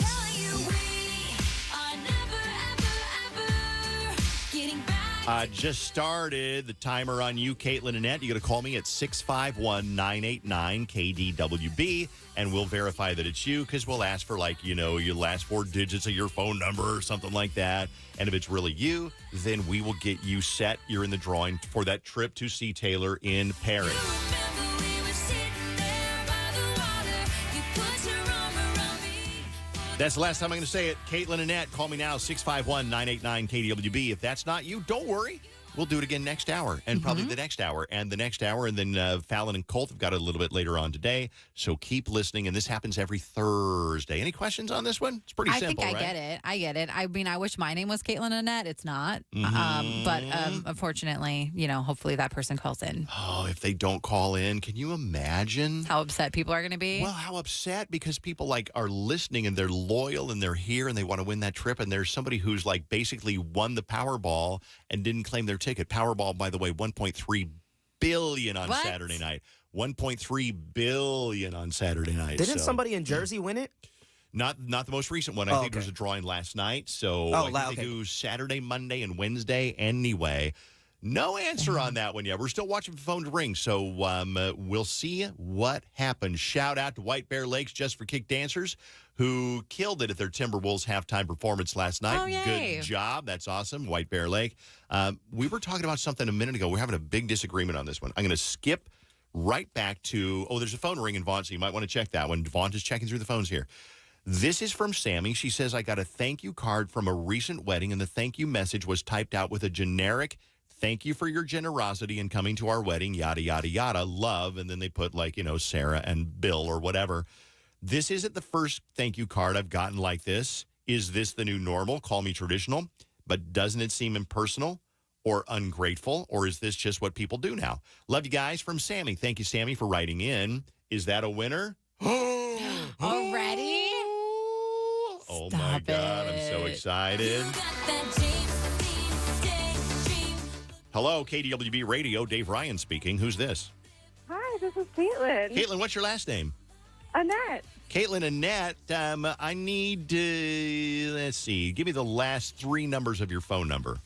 Just started the timer on you, Caitlin Annette. You're going to call me at 651-989-KDWB, and we'll verify that it's you because we'll ask for, like, you know, your last 4 digits of your phone number or something like that. And if it's really you, then we will get you set. You're in the drawing for that trip to see Taylor in Paris. That's the last time I'm going to say it. Caitlin Annette, call me now, 651-989-KDWB. If that's not you, don't worry. We'll do it again next hour and probably the next hour and the next hour. And then Fallon and Colt have got it a little bit later on today. So keep listening. And this happens every Thursday. Any questions on this one? It's pretty simple, I think right? I get it. I mean, I wish my name was Caitlin Annette. It's not. But unfortunately, hopefully that person calls in. Oh, if they don't call in, can you imagine how upset people are going to be? Well, how upset, because people are listening and they're loyal and they're here and they want to win that trip. And there's somebody who's basically won the Powerball and didn't claim their ticket. Powerball, by the way, $1.3 billion on Saturday night. $1.3 billion on Saturday night. Didn't somebody in Jersey win it? Not the most recent one. I think there was a drawing last night. So I think they do Saturday, Monday, and Wednesday anyway. No answer on that one yet. We're still watching for the phone to ring, so we'll see what happens. Shout out to White Bear Lakes Just for Kick Dancers, who killed it at their Timberwolves halftime performance last night. Oh, yay. Good job. That's awesome, White Bear Lake. We were talking about something a minute ago. We're having a big disagreement on this one. I'm going to skip right back to, there's a phone ring in Vaughn, so you might want to check that one. Vaughn is checking through the phones here. This is from Sammy. She says, I got a thank you card from a recent wedding, and the thank you message was typed out with a generic thank you for your generosity in coming to our wedding, yada, yada, yada, love. And then they put Sarah and Bill or whatever. This isn't the first thank you card I've gotten like this. Is this the new normal? Call me traditional. But doesn't it seem impersonal or ungrateful? Or is this just what people do now? Love you guys, from Sammy. Thank you, Sammy, for writing in. Is that a winner? Already? Oh, my God. I'm so excited. Hello, KDWB Radio. Dave Ryan speaking. Who's this? Hi, this is Caitlin. Caitlin, what's your last name? Annette. Caitlin Annette, I need, let's see, give me the last three numbers of your phone number.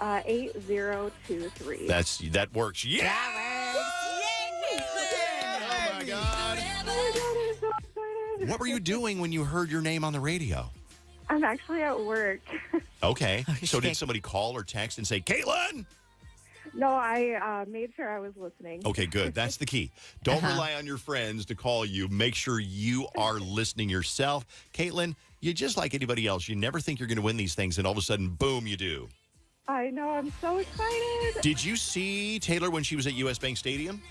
8023. That works. Yeah! That works. Oh, my God. I'm so excited. What were you doing when you heard your name on the radio? I'm actually at work. Okay. So did somebody call or text and say, Caitlin? No, I made sure I was listening. Okay, good. That's the key. Don't rely on your friends to call you. Make sure you are listening yourself. Caitlin, you're just like anybody else. You never think you're going to win these things, and all of a sudden, boom, you do. I know. I'm so excited. Did you see Taylor when she was at U.S. Bank Stadium?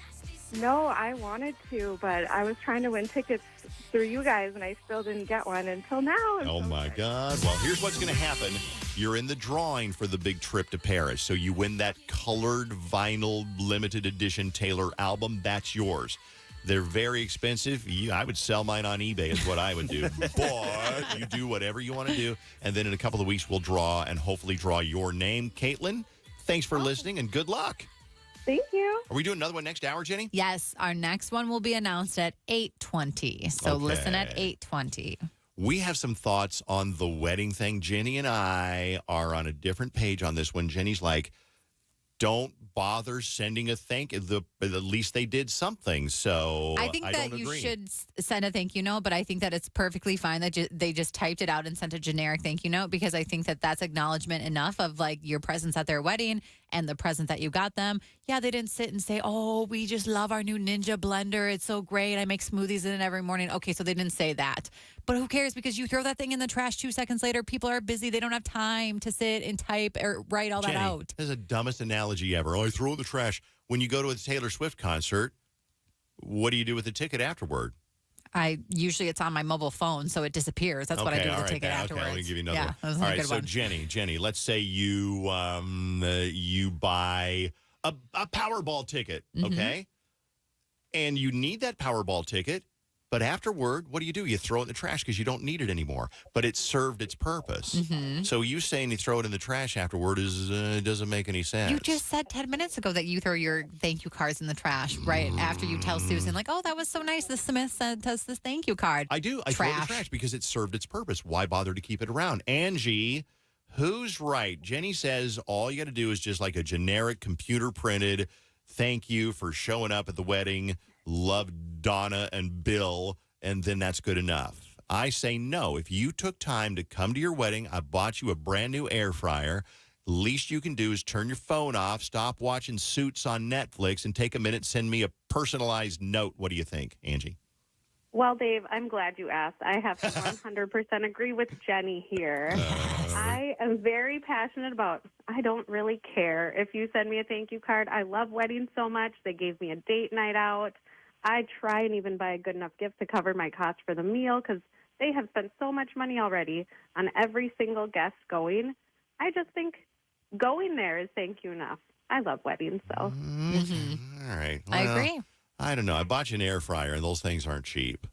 No, I wanted to, but I was trying to win tickets through you guys, and I still didn't get one until now. Oh, my God. Well, here's what's going to happen. You're in the drawing for the big trip to Paris. So you win that colored vinyl limited edition Taylor album. That's yours. They're very expensive. I would sell mine on eBay is what I would do. But you do whatever you want to do. And then in a couple of weeks, we'll draw and hopefully draw your name. Caitlin, thanks for listening and good luck. Thank you. Are we doing another one next hour, Jenny? Yes, our next one will be announced at 8:20. So listen at 8:20. We have some thoughts on the wedding thing. Jenny and I are on a different page on this one. Jenny's like, don't bother sending a thank you. At least they did something. So I think that you should send a thank you note, but I think that it's perfectly fine that they just typed it out and sent a generic thank you note, because I think that that's acknowledgement enough of your presence at their wedding and the present that you got them. Yeah, they didn't sit and say, oh, we just love our new Ninja blender. It's so great. I make smoothies in it every morning. Okay, so they didn't say that. But who cares? Because you throw that thing in the trash 2 seconds later, people are busy. They don't have time to sit and type or write all Jenny, that out. That's the dumbest analogy ever. Oh, I throw it in the trash. When you go to a Taylor Swift concert, what do you do with the ticket afterward? Usually it's on my mobile phone, so it disappears. That's what I do with the ticket afterwards. Okay, let me give you another one. That was all a right, good so one. Jenny, let's say you buy a Powerball ticket, okay? And you need that Powerball ticket, but afterward, what do? You throw it in the trash because you don't need it anymore. But it served its purpose. So you saying you throw it in the trash afterward doesn't make any sense. You just said 10 minutes ago that you throw your thank you cards in the trash right after you tell Susan, oh, that was so nice. The Smith sent us this thank you card. I do. I throw it in the trash because it served its purpose. Why bother to keep it around? Angie, who's right? Jenny says all you got to do is just like a generic computer printed thank you for showing up at the wedding. Love Donna and Bill, and then that's good enough. I say no. If you took time to come to your wedding, I bought you a brand new air fryer. Least you can do is turn your phone off, stop watching Suits on Netflix, and take a minute, send me a personalized note. What do you think, Angie? Well, Dave, I'm glad you asked. I have to 100% agree with Jenny here. I am very passionate about, I don't really care if you send me a thank you card. I love weddings so much. They gave me a date night out. I try and even buy a good enough gift to cover my cost for the meal because they have spent so much money already on every single guest going. I just think going there is thank you enough. I love weddings, so. All right. Well, I agree. I don't know. I bought you an air fryer, and those things aren't cheap.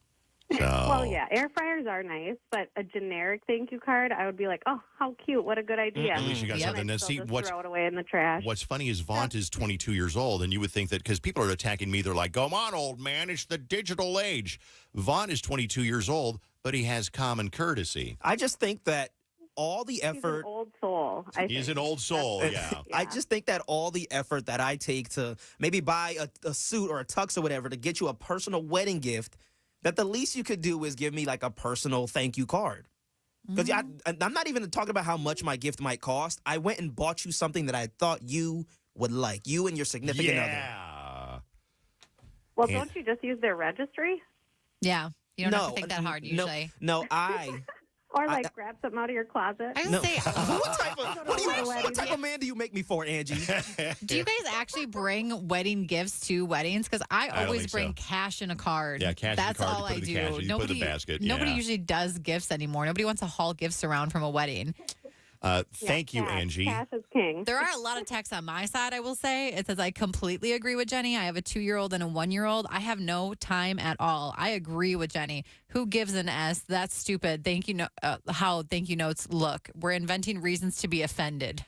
So. Well, yeah, air fryers are nice, but a generic thank you card, I would be like, oh, how cute. What a good idea. At least you got something. Now, see, throw it away in the trash. What's funny is Vaunt is 22 years old, and you would think that because people are attacking me, they're like, come on, old man, it's the digital age. Vaunt is 22 years old, but he has common courtesy. I just think that all the effort. He's an old soul. He's an old soul, yeah. I just think that all the effort that I take to maybe buy a suit or a tux or whatever to get you a personal wedding gift, that the least you could do is give me like a personal thank you card. Because I'm not even talking about how much my gift might cost. I went and bought you something that I thought you would like, you and your significant other. Well, don't you just use their registry? Yeah. You don't have to think that hard usually. No, I... Or grab something out of your closet. I was say, what type of man do you make me for, Angie? Do you guys actually bring wedding gifts to weddings? Because I always bring cash in a card. Yeah, cash That's in a card. all I do. You put in the basket. Nobody usually does gifts anymore. Nobody wants to haul gifts around from a wedding. Thank you, Angie. Cash is king. There are a lot of texts on my side, I will say. It says, I completely agree with Jenny. I have a 2-year-old and a 1-year-old. I have no time at all. I agree with Jenny. Who gives an S? That's stupid. Thank you. How thank you notes look. We're inventing reasons to be offended.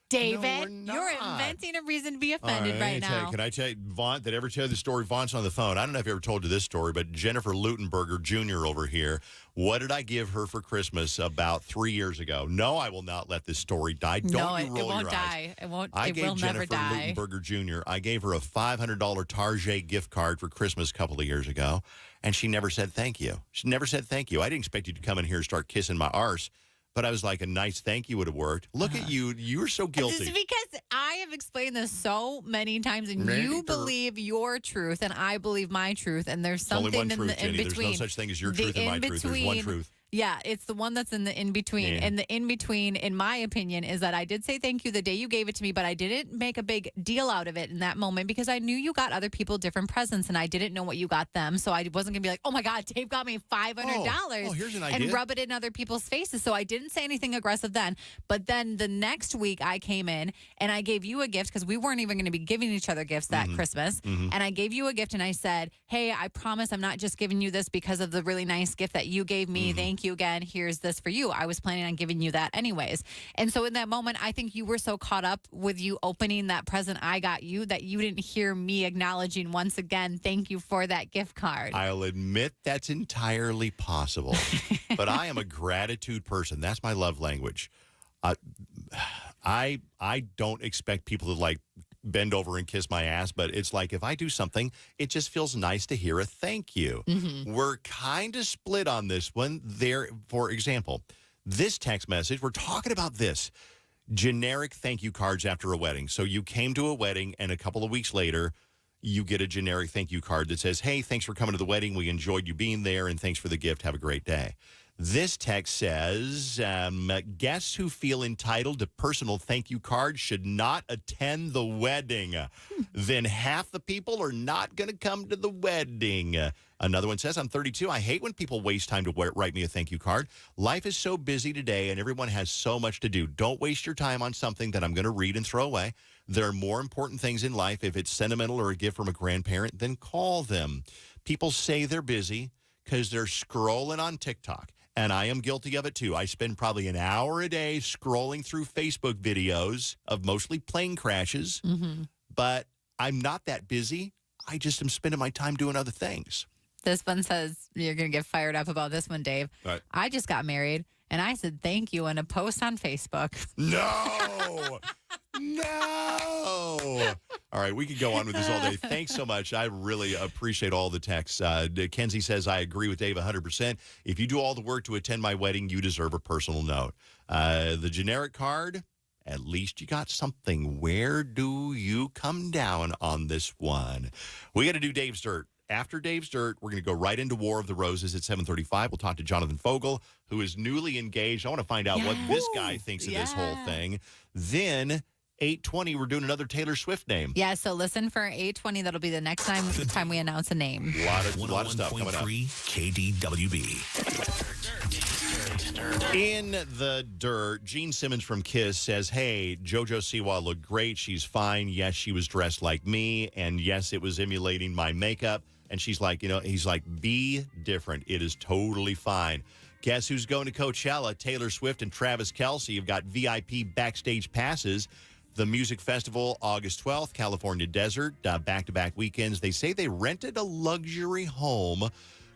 David, you're inventing a reason to be offended right now. Can I tell you, Vaughn, did I ever tell you the story? Vaughn's on the phone. I don't know if I ever told you this story, but Jennifer Lutenberger Jr. over here, what did I give her for Christmas about 3 years ago? No, I will not let this story die. Don't you roll it won't your die. eyes. It won't. I it gave will Jennifer never die. Lutenberger Jr. I gave her a $500 Target gift card for Christmas a couple of years ago, and she never said thank you. She never said thank you. I didn't expect you to come in here and start kissing my arse. But I was like, a nice thank you would have worked. Look at you. You're so guilty. This is because I have explained this so many times, and you believe your truth, and I believe my truth, and there's something only one truth, in between. There's no such thing as your truth and my truth. There's one truth. Yeah, it's the one that's in the in-between. Yeah. And the in-between, in my opinion, is that I did say thank you the day you gave it to me, but I didn't make a big deal out of it in that moment because I knew you got other people different presents, and I didn't know what you got them. So I wasn't going to be like, oh, my God, Dave got me $500 here's an idea. and rub it in other people's faces. So I didn't say anything aggressive then. But then the next week I came in, and I gave you a gift because we weren't even going to be giving each other gifts that Christmas. And I gave you a gift, and I said, hey, I promise I'm not just giving you this because of the really nice gift that you gave me. Thank you again. Here's this for you. I was planning on giving you that anyways. And so in that moment, I think you were so caught up with you opening that present I got you that you didn't hear me acknowledging once again, thank you for that gift card. I'll admit that's entirely possible. But I am a gratitude person. That's my love language. I don't expect people to like bend over and kiss my ass, but it's like if I do something, it just feels nice to hear a thank you. We're kind of split on this one. There, for example, this text message, we're talking about this. Generic thank you cards after a wedding. So you came to a wedding, and a couple of weeks later, you get a generic thank you card that says, hey, thanks for coming to the wedding. We enjoyed you being there, and thanks for the gift. Have a great day. This text says, guests who feel entitled to personal thank you cards should not attend the wedding. Then half the people are not going to come to the wedding. Another one says, I'm 32. I hate when people waste time to write me a thank you card. Life is so busy today, and everyone has so much to do. Don't waste your time on something that I'm going to read and throw away. There are more important things in life. If it's sentimental or a gift from a grandparent, then call them. People say they're busy because they're scrolling on TikTok. And I am guilty of it, too. I spend probably an hour a day scrolling through Facebook videos of mostly plane crashes. But I'm not that busy. I just am spending my time doing other things. This one says, you're going to get fired up about this one, Dave. Right. I just got married, and I said thank you in a post on Facebook. No! No! All right, we could go on with this all day. Thanks so much. I really appreciate all the texts. Kenzie says, I agree with Dave 100%. If you do all the work to attend my wedding, you deserve a personal note. The generic card, at least you got something. Where do you come down on this one? We got to do Dave's Dirt after Dave's Dirt, we're going to go right into War of the Roses at 7:35. We'll talk to Jonathan Fogel, who is newly engaged. I want to find out what this guy thinks of this whole thing. Then 8:20, we're doing another Taylor Swift name. Yeah, so listen for 8:20. That'll be the next time we announce a name. A lot of stuff coming up. KDWB. In the dirt, Gene Simmons from Kiss says, hey, JoJo Siwa looked great. She's fine. Yes, she was dressed like me. And yes, it was emulating my makeup. And she's like, he's like, be different. It is totally fine. Guess who's going to Coachella? Taylor Swift and Travis Kelce have got VIP backstage passes. The music festival, August 12th, California Desert, back-to-back weekends. They say they rented a luxury home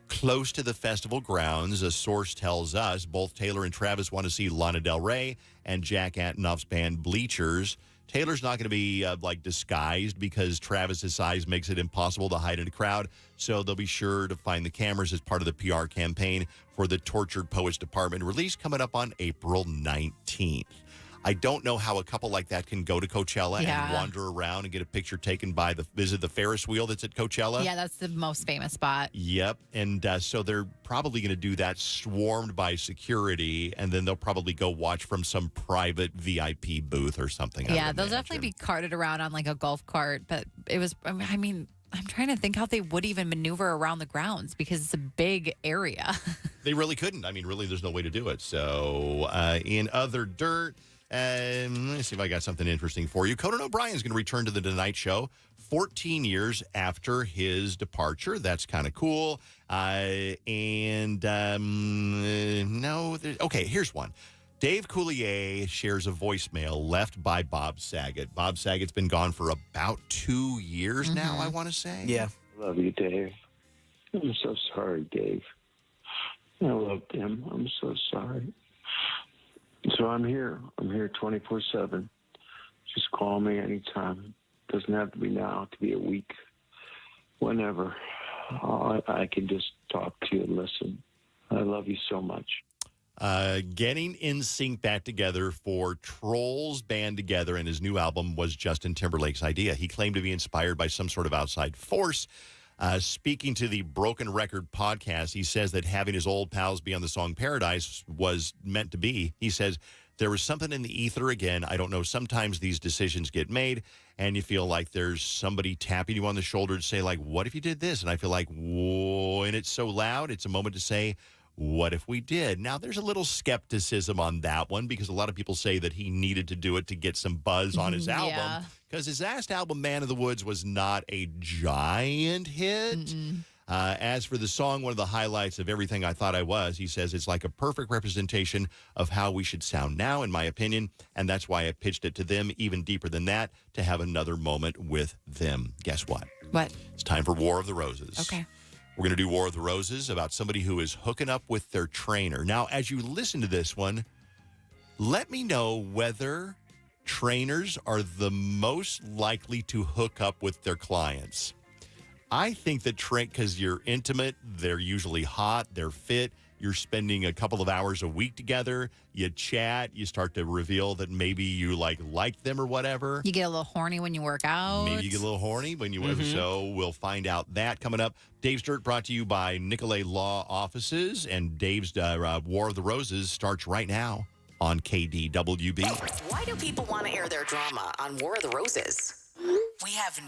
close to the festival grounds. A source tells us both Taylor and Travis want to see Lana Del Rey and Jack Antonoff's band Bleachers. Taylor's not going to be disguised because Travis's size makes it impossible to hide in a crowd. So they'll be sure to find the cameras as part of the PR campaign for the Tortured Poets Department release coming up on April 19th. I don't know how a couple like that can go to Coachella and wander around and get a picture taken by visit the Ferris wheel that's at Coachella. Yeah, that's the most famous spot. Yep. And so they're probably going to do that swarmed by security, and then they'll probably go watch from some private VIP booth or something. Yeah, they'll definitely be carted around on like a golf cart. But it was, I mean, I'm trying to think how they would even maneuver around the grounds because it's a big area. They really couldn't. I mean, really, there's no way to do it. So in other dirt, let me see if I got something interesting for you. Conan O'Brien's going to return to the Tonight Show 14 years after his departure. That's kind of cool. Okay, here's one. Dave Coulier shares a voicemail left by Bob Saget. Bob Saget's been gone for about 2 years now, I want to say. Yeah. I love you, Dave. I'm so sorry, Dave. I loved him. I'm so sorry. So I'm here. I'm here 24/7. Just call me anytime. Doesn't have to be now. It could be a week. Whenever. I can just talk to you and listen. I love you so much. Getting NSYNC back together for Trolls Band Together and his new album was Justin Timberlake's idea. He claimed to be inspired by some sort of outside force. Speaking to the Broken Record podcast, he says that having his old pals be on the song Paradise was meant to be. He says, there was something in the ether again. I don't know. Sometimes these decisions get made and you feel like there's somebody tapping you on the shoulder to say, like, what if you did this? And I feel like, whoa, and it's so loud. It's a moment to say, what if we did? Now, there's a little skepticism on that one because a lot of people say that he needed to do it to get some buzz on his album because his last album, Man of the Woods, was not a giant hit. As for the song, one of the highlights of Everything I Thought I Was, he says it's like a perfect representation of how we should sound now, in my opinion, and that's why I pitched it to them even deeper than that to have another moment with them. Guess what? What? It's time for War of the Roses. Okay. We're going to do War of the Roses about somebody who is hooking up with their trainer. Now, as you listen to this one, let me know whether trainers are the most likely to hook up with their clients. I think that because you're intimate, they're usually hot, they're fit, you're spending a couple of hours a week together, you chat, you start to reveal that maybe you like them or whatever. You get a little horny when you work out. Maybe you get a little horny when you work. So we'll find out that coming up. Dave's Dirt brought to you by Nicolay Law Offices, and Dave's War of the Roses starts right now on KDWB. Why do people want to air their drama on War of the Roses? We have